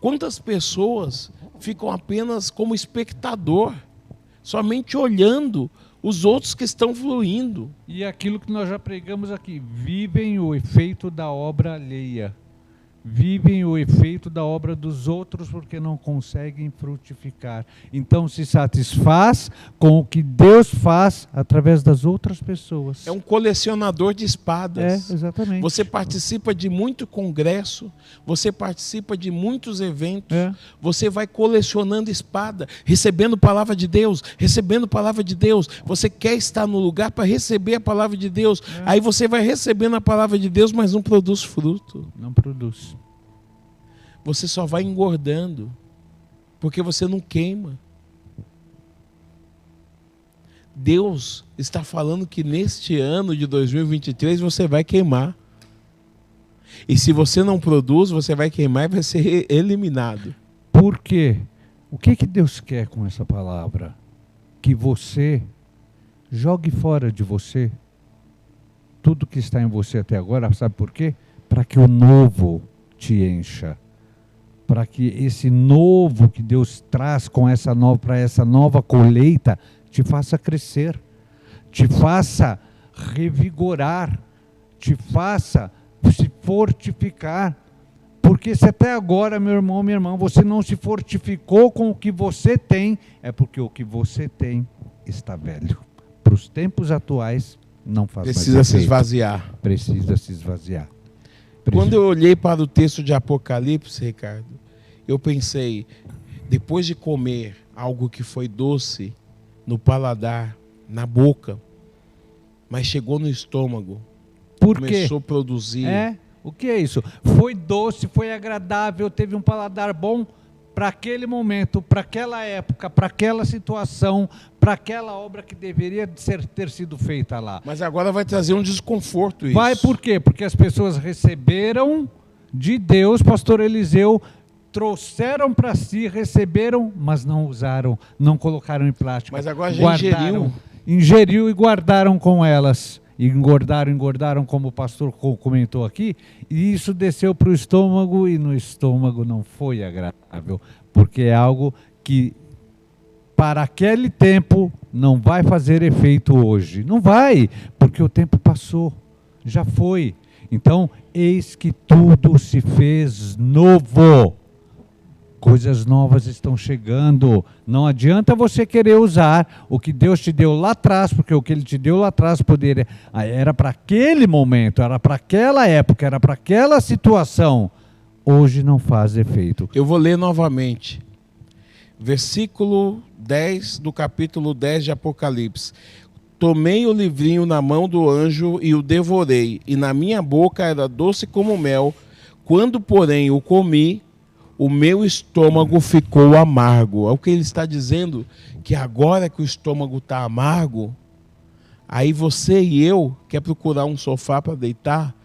Quantas pessoas ficam apenas como espectador, somente olhando os outros que estão fluindo. E aquilo que nós já pregamos aqui, vivem o efeito da obra alheia. vivem o efeito da obra dos outros porque não conseguem frutificar. Então se satisfaz com o que Deus faz através das outras pessoas. É um colecionador de espadas. Exatamente. Você participa de muito congresso, você participa de muitos eventos, você vai colecionando espada, recebendo palavra de Deus, recebendo palavra de Deus. Você quer estar no lugar para receber a palavra de Deus. Aí você vai recebendo a palavra de Deus, mas não produz fruto. Não produz. Você só vai engordando, porque você não queima. Deus está falando que neste ano de 2023 você vai queimar. E se você não produz, você vai queimar e vai ser eliminado. Por quê? O que Deus quer com essa palavra? Que você jogue fora de você tudo que está em você até agora, sabe por quê? Para que o novo te encha. Para que esse novo que Deus traz para essa nova colheita te faça crescer, te faça revigorar, te faça se fortificar. Porque se até agora, meu irmão, minha irmã, você não se fortificou com o que você tem, é porque o que você tem está velho. Para os tempos atuais, não faz mais efeito. Precisa se esvaziar. Precisa se esvaziar. Quando eu olhei para o texto de Apocalipse, Ricardo, eu pensei, depois de comer algo que foi doce no paladar, na boca, mas chegou no estômago, começou a produzir. O que é isso? Foi doce, foi agradável, teve um paladar bom para aquele momento, para aquela época, para aquela situação, para aquela obra que deveria ter sido feita lá. Mas agora vai trazer um desconforto isso. Vai por quê? Porque as pessoas receberam de Deus, pastor Eliseu, trouxeram para si, receberam, mas não usaram, não colocaram em prática. Mas agora já ingeriu e guardaram com elas. E engordaram, como o pastor comentou aqui, e isso desceu para o estômago, e no estômago não foi agradável, porque é algo que, para aquele tempo, não vai fazer efeito hoje. Não vai, porque o tempo passou, já foi. Então, eis que tudo se fez novo. Coisas novas estão chegando. Não adianta você querer usar o que Deus te deu lá atrás, porque o que Ele te deu lá atrás era para aquele momento, era para aquela época, era para aquela situação. Hoje não faz efeito. Eu vou ler novamente. Versículo 10 do capítulo 10 de Apocalipse. Tomei o livrinho na mão do anjo e o devorei, e na minha boca era doce como mel. Quando, porém, o comi, o meu estômago ficou amargo. É o que ele está dizendo, que agora que o estômago está amargo, aí você e eu quer procurar um sofá para deitar,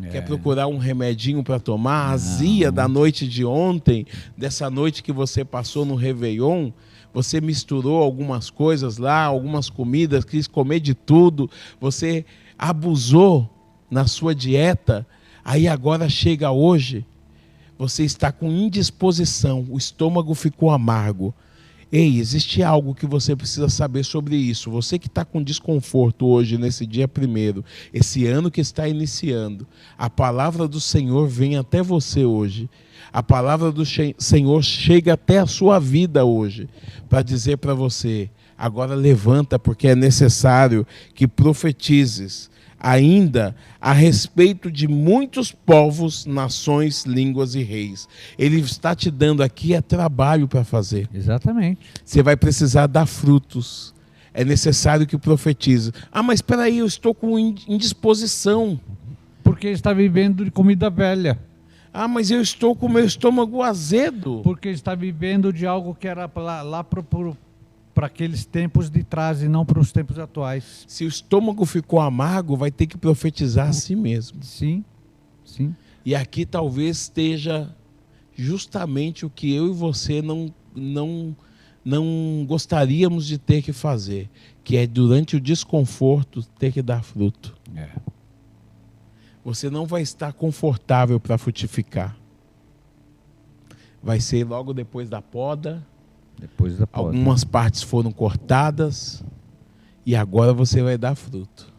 quer procurar um remedinho para tomar, a azia da noite de ontem, dessa noite que você passou no Réveillon, você misturou algumas coisas lá, algumas comidas, quis comer de tudo, você abusou na sua dieta, aí agora chega hoje, você está com indisposição, o estômago ficou amargo. Ei, existe algo que você precisa saber sobre isso. Você que está com desconforto hoje, nesse dia 1º, esse ano que está iniciando, a palavra do Senhor vem até você hoje. A palavra do Senhor chega até a sua vida hoje, para dizer para você, agora levanta, porque é necessário que profetizes ainda a respeito de muitos povos, nações, línguas e reis. Ele está te dando aqui trabalho para fazer. Exatamente. Você vai precisar dar frutos. É necessário que profetize. Ah, mas espera aí, eu estou com indisposição. Porque está vivendo de comida velha. Ah, mas eu estou com o meu estômago azedo. Porque está vivendo de algo que era lá para aqueles tempos de trás e não para os tempos atuais. Se o estômago ficou amargo, vai ter que profetizar a si mesmo. Sim, sim. E aqui talvez esteja justamente o que eu e você não gostaríamos de ter que fazer, que é durante o desconforto ter que dar fruto. Você não vai estar confortável para frutificar. Vai ser logo depois da poda. Algumas partes foram cortadas e agora você vai dar fruto.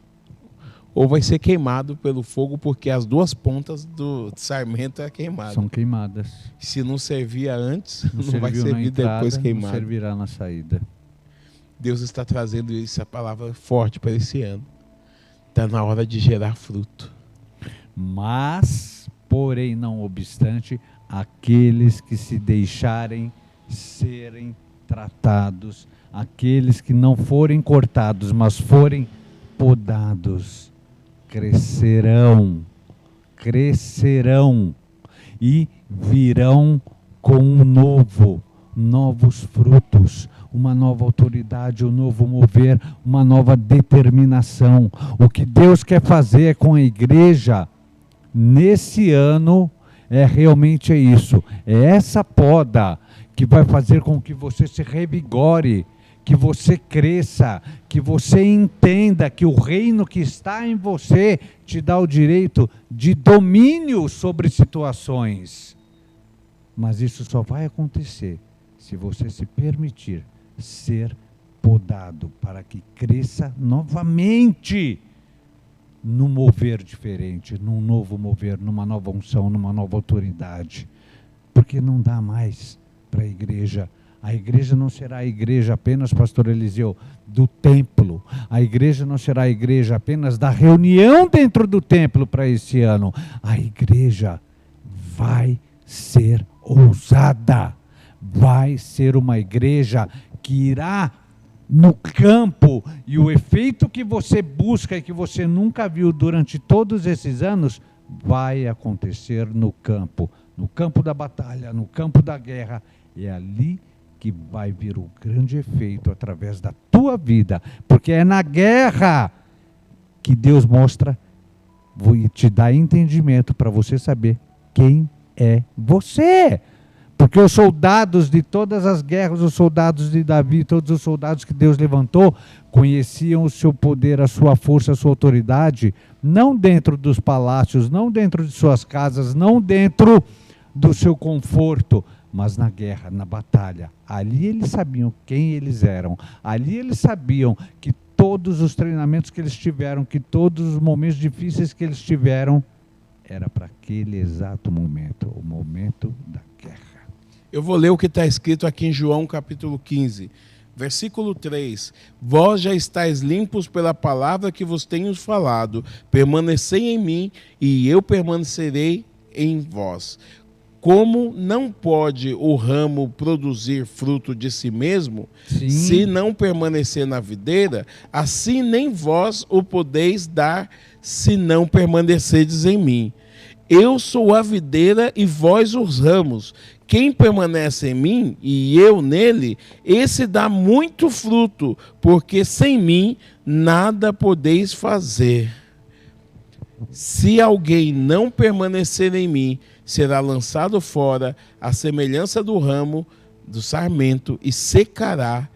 ou vai ser queimado pelo fogo, porque as duas pontas do sarmento é queimado. São queimadas. Se não servia antes, não vai serviu na servir entrada, depois não queimado. servirá na saída. Deus está trazendo essa palavra forte para esse ano. Está na hora de gerar fruto. Mas, porém, não obstante, aqueles que se deixarem serem tratados, aqueles que não forem cortados, mas forem podados, crescerão e virão com novos frutos, uma nova autoridade, um novo mover, uma nova determinação. O que Deus quer fazer com a igreja nesse ano realmente é isso, é essa poda que vai fazer com que você se revigore, que você cresça, que você entenda que o reino que está em você te dá o direito de domínio sobre situações. Mas isso só vai acontecer se você se permitir ser podado para que cresça novamente num mover diferente, num novo mover, numa nova unção, numa nova autoridade. Porque não dá mais para a igreja. A igreja não será a igreja apenas, pastor Eliseu, do templo. A igreja não será a igreja apenas da reunião dentro do templo para esse ano. A igreja vai ser ousada. Vai ser uma igreja que irá no campo, e o efeito que você busca e que você nunca viu durante todos esses anos, vai acontecer no campo da batalha, no campo da guerra. É ali que vai vir o grande efeito através da tua vida, porque é na guerra que Deus mostra e te dá entendimento para você saber quem é você. Porque os soldados de todas as guerras, os soldados de Davi, todos os soldados que Deus levantou, conheciam o seu poder, a sua força, a sua autoridade, não dentro dos palácios, não dentro de suas casas, não dentro do seu conforto, mas na guerra, na batalha. Ali eles sabiam quem eles eram. Ali eles sabiam que todos os treinamentos que eles tiveram, que todos os momentos difíceis que eles tiveram, era para aquele exato momento, o momento da guerra. Eu vou ler o que está escrito aqui em João capítulo 15, versículo 3. Vós já estáis limpos pela palavra que vos tenho falado. Permanecei em mim e eu permanecerei em vós. Como não pode o ramo produzir fruto de si mesmo, Sim. se não permanecer na videira, assim nem vós o podeis dar, se não permanecerdes em mim. Eu sou a videira e vós os ramos. Quem permanece em mim e eu nele, esse dá muito fruto, porque sem mim nada podeis fazer. Se alguém não permanecer em mim, será lançado fora, à semelhança do ramo do sarmento, e secará,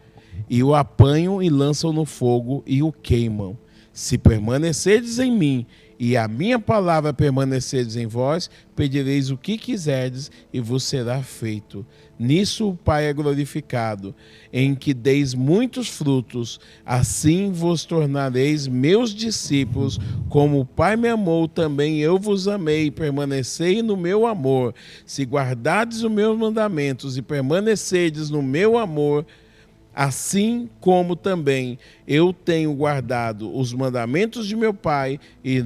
e o apanham e lançam no fogo e o queimam. Se permanecerdes em mim, e a minha palavra permanecerdes em vós, pedireis o que quiserdes, e vos será feito. Nisso o Pai é glorificado, em que deis muitos frutos, assim vos tornareis meus discípulos, como o Pai me amou, também eu vos amei, permanecei no meu amor. Se guardardes os meus mandamentos e permanecerdes no meu amor, assim como também eu tenho guardado os mandamentos de meu Pai e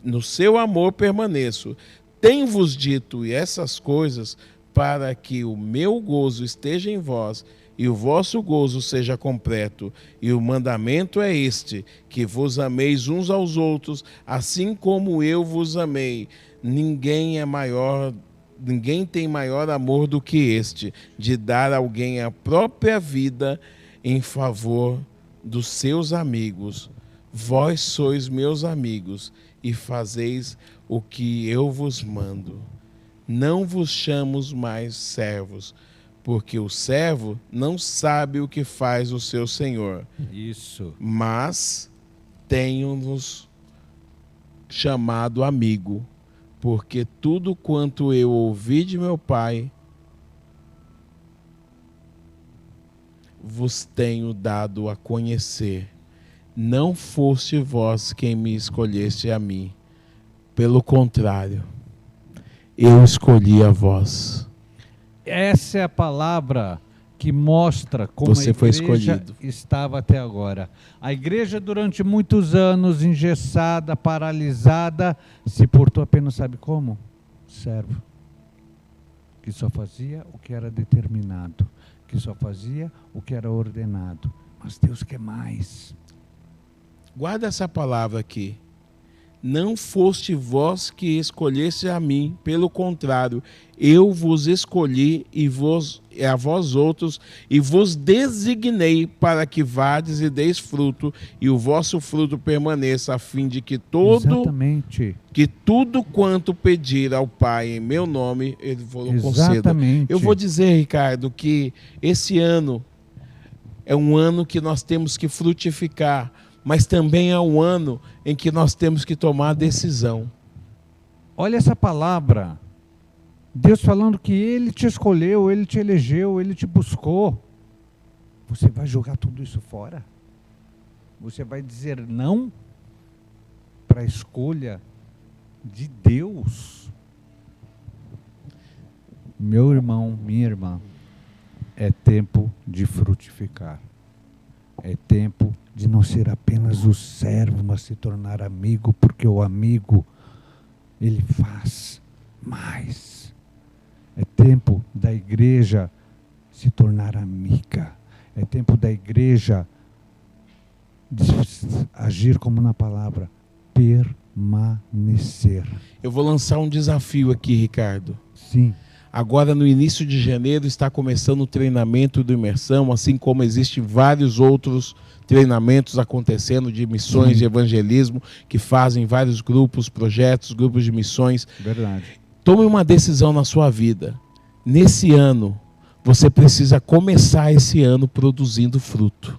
no seu amor permaneço. Tenho-vos dito essas coisas para que o meu gozo esteja em vós e o vosso gozo seja completo. E o mandamento é este, que vos ameis uns aos outros, assim como eu vos amei. Ninguém tem maior amor do que este, de dar a alguém a própria vida em favor dos seus amigos. Vós sois meus amigos e fazeis o que eu vos mando. Não vos chamo mais servos, porque o servo não sabe o que faz o seu senhor. Isso. Mas tenho-vos chamado amigo, porque tudo quanto eu ouvi de meu Pai, vos tenho dado a conhecer. não foste vós quem me escolheste a mim. Pelo contrário, eu escolhi a vós. Essa é a palavra que mostra como Você a foi igreja escolhido. estava até agora. A igreja, durante muitos anos, engessada, paralisada, se portou apenas, sabe como? Servo. Que só fazia o que era determinado. Que só fazia o que era ordenado. Mas Deus quer mais. Guarda essa palavra aqui. Não foste vós que escolheste a mim, pelo contrário, eu vos escolhi a vós outros, e vos designei para que vades e deis fruto, e o vosso fruto permaneça, a fim de que tudo quanto pedir ao Pai em meu nome, Ele vos conceda. Eu vou dizer, Ricardo, que esse ano é um ano que nós temos que frutificar, mas também é um ano em que nós temos que tomar a decisão. Olha essa palavra. Deus falando que Ele te escolheu, Ele te elegeu, Ele te buscou. Você vai jogar tudo isso fora? Você vai dizer não para a escolha de Deus? Meu irmão, minha irmã, é tempo de frutificar. É tempo de não ser apenas o servo, mas se tornar amigo, porque o amigo, ele faz mais. É tempo da igreja se tornar amiga. É tempo da igreja de agir como na palavra, permanecer. Eu vou lançar um desafio aqui, Ricardo. Sim. Agora, no início de janeiro, está começando o treinamento do Imersão, assim como existem vários outros treinamentos acontecendo de missões, de evangelismo, que fazem vários grupos, projetos, grupos de missões. Verdade. Tome uma decisão na sua vida. Nesse ano, você precisa começar esse ano produzindo fruto.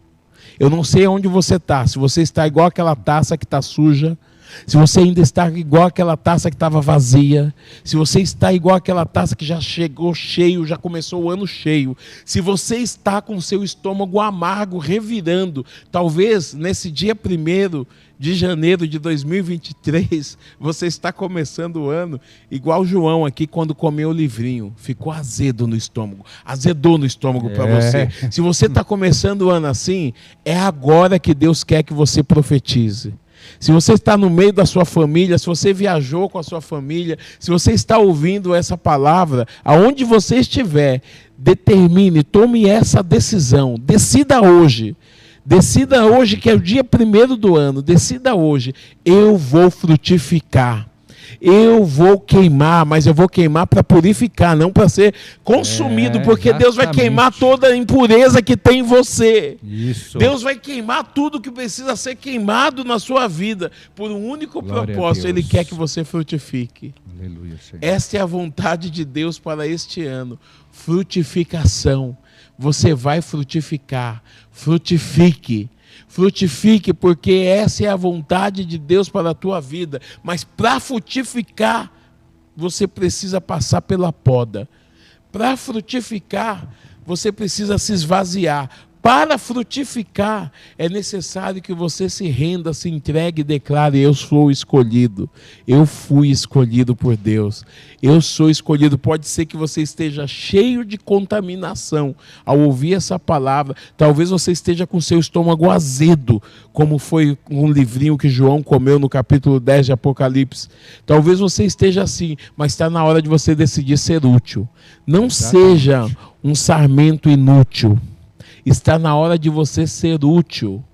Eu não sei onde você está, se você está igual aquela taça que está suja, se você ainda está igual aquela taça que estava vazia, se você está igual aquela taça que já chegou cheio, já começou o ano cheio, se você está com seu estômago amargo, revirando, talvez nesse dia 1º de janeiro de 2023, você está começando o ano igual o João aqui quando comeu o livrinho, ficou azedo no estômago, azedou no estômago para você. Se você está começando o ano assim, é agora que Deus quer que você profetize. Se você está no meio da sua família, se você viajou com a sua família, se você está ouvindo essa palavra, aonde você estiver, determine, tome essa decisão, decida hoje que é o dia 1º do ano, decida hoje, eu vou frutificar. Eu vou queimar, mas eu vou queimar para purificar, não para ser consumido, porque exatamente. Deus vai queimar toda a impureza que tem em você. Isso. Deus vai queimar tudo que precisa ser queimado na sua vida, por um único propósito. Ele quer que você frutifique. Aleluia, Senhor. Esta é a vontade de Deus para este ano. Frutificação. Você vai frutificar. Frutifique. Frutifique, porque essa é a vontade de Deus para a tua vida. Mas para frutificar, você precisa passar pela poda. Para frutificar, você precisa se esvaziar. Para frutificar, é necessário que você se renda, se entregue e declare: eu sou escolhido, eu fui escolhido por Deus, eu sou escolhido. Pode ser que você esteja cheio de contaminação ao ouvir essa palavra, talvez você esteja com seu estômago azedo, como foi um livrinho que João comeu no capítulo 10 de Apocalipse. Talvez você esteja assim, mas está na hora de você decidir ser útil. Não seja um sarmento inútil. Está na hora de você ser útil.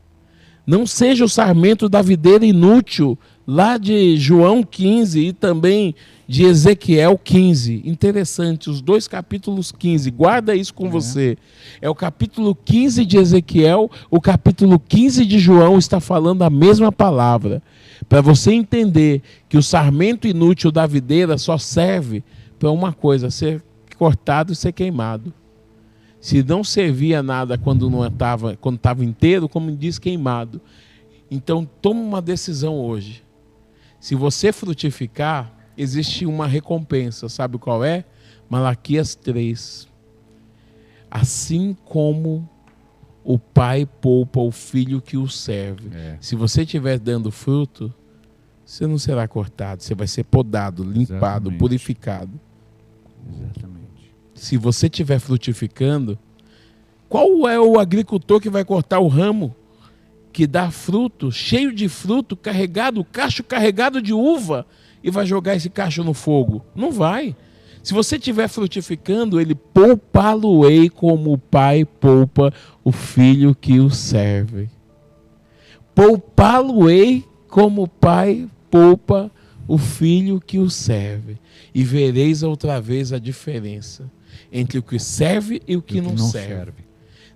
Não seja o sarmento da videira inútil, lá de João 15 e também de Ezequiel 15. Interessante, os 2 capítulos 15, guarda isso com você. É o capítulo 15 de Ezequiel, o capítulo 15 de João está falando a mesma palavra. Para você entender que o sarmento inútil da videira só serve para uma coisa: ser cortado e ser queimado. Se não servia nada quando estava inteiro, como diz, queimado. Então, toma uma decisão hoje. Se você frutificar, existe uma recompensa. Sabe qual é? Malaquias 3. Assim como o pai poupa o filho que o serve. Se você estiver dando fruto, você não será cortado, você vai ser podado, limpado, purificado. Exatamente. Se você estiver frutificando, qual é o agricultor que vai cortar o ramo que dá fruto, cheio de fruto, carregado, o cacho carregado de uva, e vai jogar esse cacho no fogo? Não vai. Se você estiver frutificando, ele poupá-lo-ei como o pai poupa o filho que o serve. Poupá-lo-ei como o pai poupa o filho que o serve. E vereis outra vez a diferença entre o que serve e o que não serve.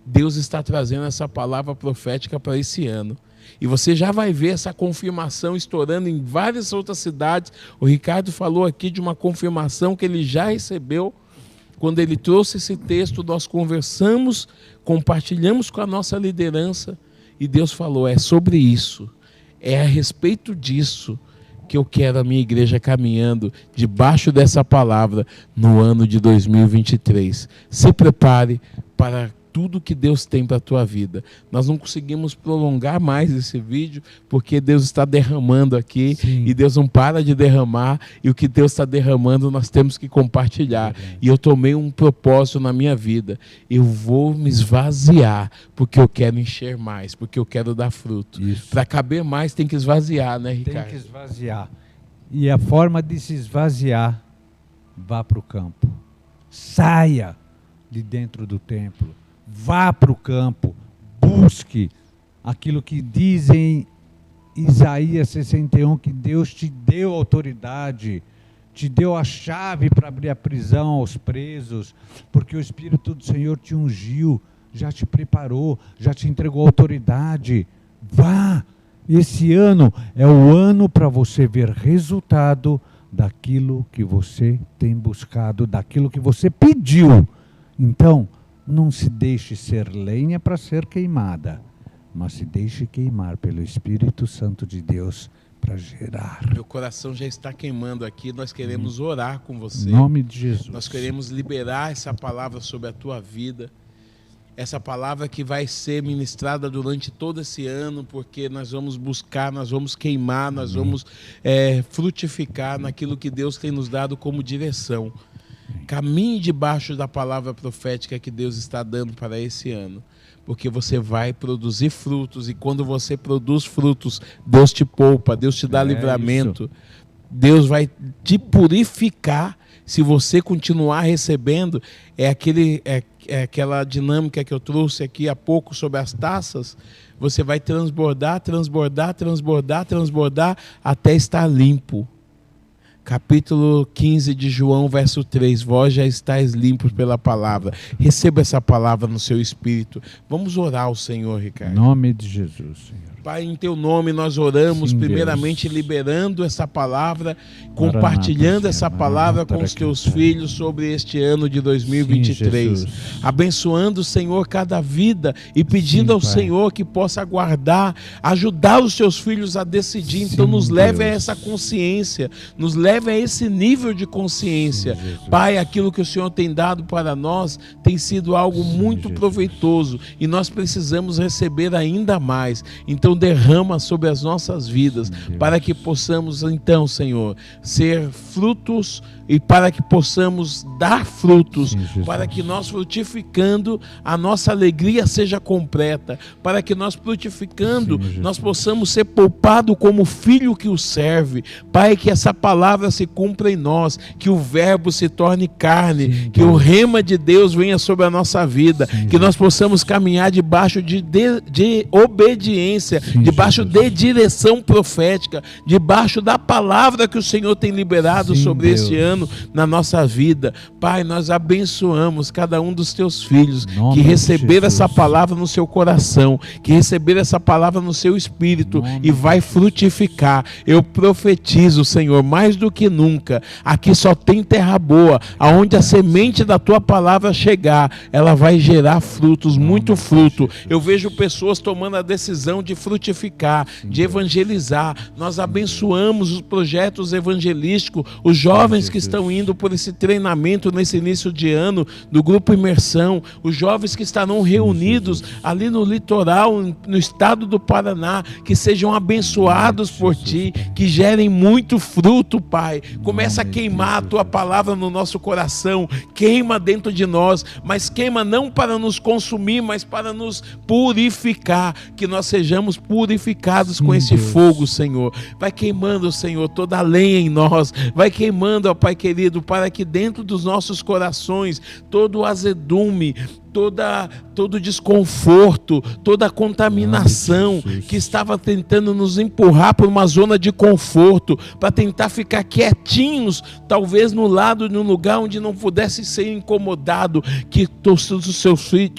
Deus está trazendo essa palavra profética para esse ano. E você já vai ver essa confirmação estourando em várias outras cidades. O Ricardo falou aqui de uma confirmação que ele já recebeu. Quando ele trouxe esse texto, nós conversamos, compartilhamos com a nossa liderança. E Deus falou, é sobre isso, é a respeito disso que eu quero a minha igreja caminhando debaixo dessa palavra no ano de 2023. Se prepare para tudo que Deus tem para a tua vida. Nós não conseguimos prolongar mais esse vídeo, porque Deus está derramando aqui. Sim. E Deus não para de derramar, e o que Deus está derramando nós temos que compartilhar. E eu tomei um propósito na minha vida, eu vou me esvaziar, porque eu quero encher mais, porque eu quero dar fruto. Para caber mais tem que esvaziar, né, Ricardo? Tem que esvaziar. E a forma de se esvaziar, vá para o campo. Saia de dentro do templo. Vá para o campo, busque aquilo que diz em Isaías 61, que Deus te deu autoridade, te deu a chave para abrir a prisão aos presos, porque o Espírito do Senhor te ungiu, já te preparou, já te entregou autoridade. Vá! Esse ano é o ano para você ver resultado daquilo que você tem buscado, daquilo que você pediu. Então, não se deixe ser lenha para ser queimada, mas se deixe queimar pelo Espírito Santo de Deus para gerar. Meu coração já está queimando aqui, nós queremos orar com você. Em nome de Jesus. Nós queremos liberar essa palavra sobre a tua vida, essa palavra que vai ser ministrada durante todo esse ano, porque nós vamos buscar, nós vamos queimar, nós vamos frutificar naquilo que Deus tem nos dado como direção. Caminhe debaixo da palavra profética que Deus está dando para esse ano, porque você vai produzir frutos, e quando você produz frutos, Deus te poupa, Deus te dá livramento, Deus vai te purificar. Se você continuar recebendo, é aquela dinâmica que eu trouxe aqui há pouco sobre as taças, você vai transbordar, transbordar, transbordar, transbordar, até estar limpo. Capítulo 15 de João, verso 3, vós já estáis limpos pela palavra. Receba essa palavra no seu espírito. Vamos orar ao Senhor, Ricardo. Em nome de Jesus, Senhor. Pai, em teu nome nós oramos, sim, primeiramente Deus, liberando essa palavra, compartilhando essa palavra com os teus filhos sobre este ano de 2023. Sim, abençoando, Senhor, cada vida e pedindo sim, ao Pai, Senhor que possa guardar, ajudar os teus filhos a decidir. Sim, então nos leve a essa consciência, nos leve a esse nível de consciência. Sim, Pai, aquilo que o Senhor tem dado para nós tem sido algo sim, muito proveitoso, e nós precisamos receber ainda mais. Então derrama sobre as nossas vidas, para que possamos então, Senhor, ser frutos, e para que possamos dar frutos, sim, para que nós frutificando, a nossa alegria seja completa, para que nós frutificando, sim, nós possamos ser poupados como filho que o serve. Pai, que essa palavra se cumpra em nós, que o verbo se torne carne, sim, que o rema de Deus venha sobre a nossa vida, sim, que nós possamos caminhar debaixo de obediência, sim, debaixo de direção profética, debaixo da palavra que o Senhor tem liberado, sim, sobre este ano na nossa vida. Pai, nós abençoamos cada um dos teus filhos que receberam essa palavra no seu coração, que receberam essa palavra no seu espírito e vai frutificar. Eu profetizo, Senhor, mais do que nunca, aqui só tem terra boa, aonde a semente da tua palavra chegar, ela vai gerar frutos, muito fruto. Eu vejo pessoas tomando a decisão de frutificar frutificar, de evangelizar. Nós abençoamos os projetos evangelísticos, os jovens que estão indo por esse treinamento nesse início de ano, do Grupo Imersão, os jovens que estarão reunidos ali no litoral, no estado do Paraná, que sejam abençoados por Ti, que gerem muito fruto, Pai. Começa a queimar a Tua palavra no nosso coração, queima dentro de nós, mas queima não para nos consumir, mas para nos purificar, que nós sejamos purificados com esse fogo, Senhor. Vai queimando, Senhor, toda a lenha em nós, vai queimando, ó Pai querido, para que dentro dos nossos corações, todo o azedume, todo desconforto, toda a contaminação que estava tentando nos empurrar para uma zona de conforto, para tentar ficar quietinhos, talvez no lugar onde não pudesse ser incomodado, que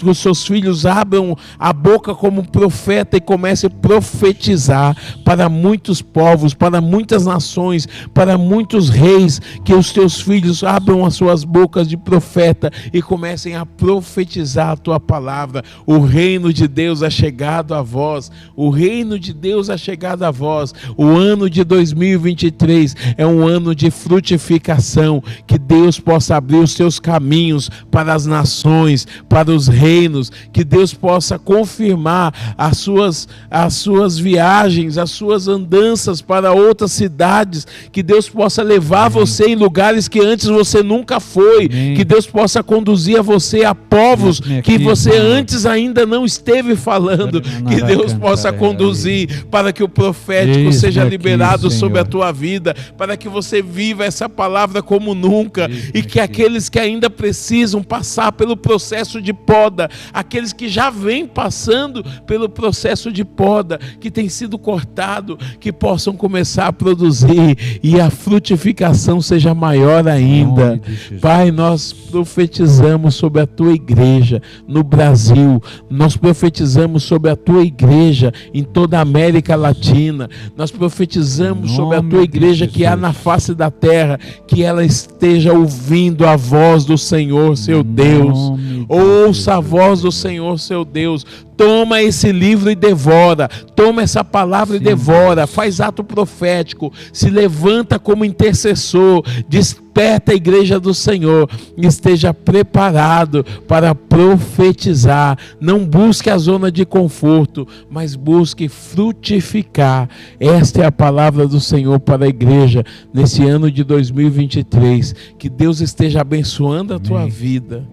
os seus filhos abram a boca como profeta e comecem a profetizar para muitos povos, para muitas nações, para muitos reis, que os teus filhos abram as suas bocas de profeta e comecem a profetizar a tua palavra. O reino de Deus é chegado a vós. O reino de Deus é chegado a vós. O ano de 2023 é um ano de frutificação. Que Deus possa abrir os seus caminhos para as nações, para os reinos. Que Deus possa confirmar as suas viagens, as suas andanças para outras cidades. Que Deus possa levar você em lugares que antes você nunca foi. Que Deus possa conduzir a você a povos que você antes ainda não esteve falando. Que Deus possa conduzir para que o profético seja liberado sobre a tua vida, para que você viva essa palavra como nunca, e que aqueles que ainda precisam passar pelo processo de poda, aqueles que já vêm passando pelo processo de poda, que tem sido cortado, que possam começar a produzir e a frutificação seja maior ainda. Pai, nós profetizamos sobre a tua igreja no Brasil, nós profetizamos sobre a tua igreja em toda a América Latina, nós profetizamos sobre a tua igreja que há na face da terra, que ela esteja ouvindo a voz do Senhor, seu Deus. Ouça a voz do Senhor, seu Deus. Toma esse livro e devora. Toma essa palavra e devora. Faz ato profético. Se levanta como intercessor. Desperta a igreja do Senhor. Esteja preparado para profetizar. Não busque a zona de conforto, mas busque frutificar. Esta é a palavra do Senhor para a igreja nesse ano de 2023. Que Deus esteja abençoando a tua vida.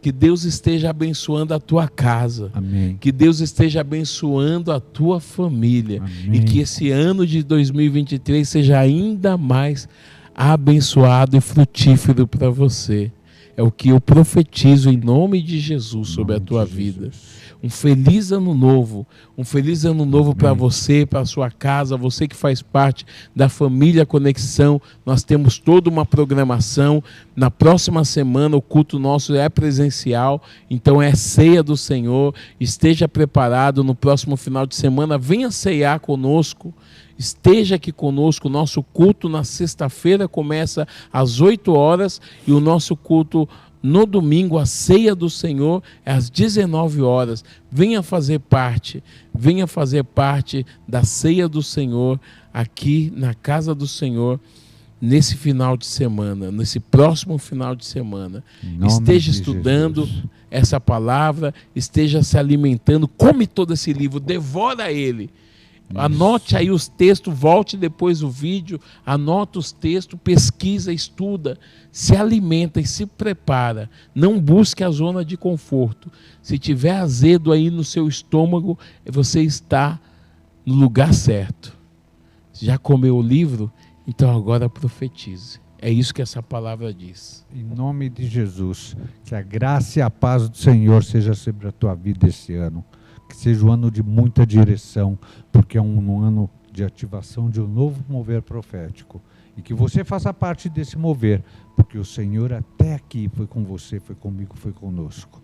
Que Deus esteja abençoando a tua casa. Amém. Que Deus esteja abençoando a tua família. Amém. E que esse ano de 2023 seja ainda mais abençoado e frutífero para você. É o que eu profetizo em nome de Jesus sobre a tua vida. Um feliz ano novo para você, para a sua casa, você que faz parte da família Conexão. Nós temos toda uma programação. Na próxima semana o culto nosso é presencial, então é ceia do Senhor. Esteja preparado no próximo final de semana, venha ceiar conosco. Esteja aqui conosco. O nosso culto na sexta-feira começa às 8 horas e o nosso culto no domingo, a ceia do Senhor, é às 19 horas. Venha fazer parte da ceia do Senhor aqui na casa do Senhor nesse final de semana, nesse próximo final de semana. Esteja estudando essa palavra, esteja se alimentando, come todo esse livro, devora ele. Anote aí os textos, volte depois o vídeo, anota os textos, pesquisa, estuda, se alimenta e se prepara. Não busque a zona de conforto. Se tiver azedo aí no seu estômago, você está no lugar certo. Já comeu o livro? Então agora profetize. É isso que essa palavra diz. Em nome de Jesus, que a graça e a paz do Senhor seja sobre a tua vida esse ano. Que seja um ano de muita direção, porque é um ano de ativação de um novo mover profético. E que você faça parte desse mover, porque o Senhor até aqui foi com você, foi comigo, foi conosco.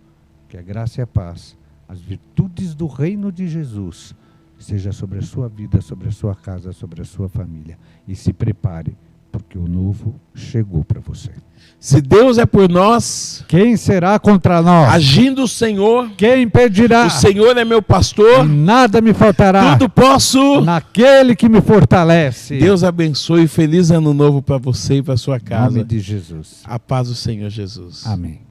Que a graça e a paz, as virtudes do reino de Jesus, seja sobre a sua vida, sobre a sua casa, sobre a sua família. E se prepare para porque o novo chegou para você. Se Deus é por nós, quem será contra nós? Agindo o Senhor, quem impedirá? O Senhor é meu pastor, e nada me faltará. Tudo posso naquele que me fortalece. Deus abençoe e feliz ano novo para você e para sua casa. Em nome de Jesus. A paz do Senhor Jesus. Amém.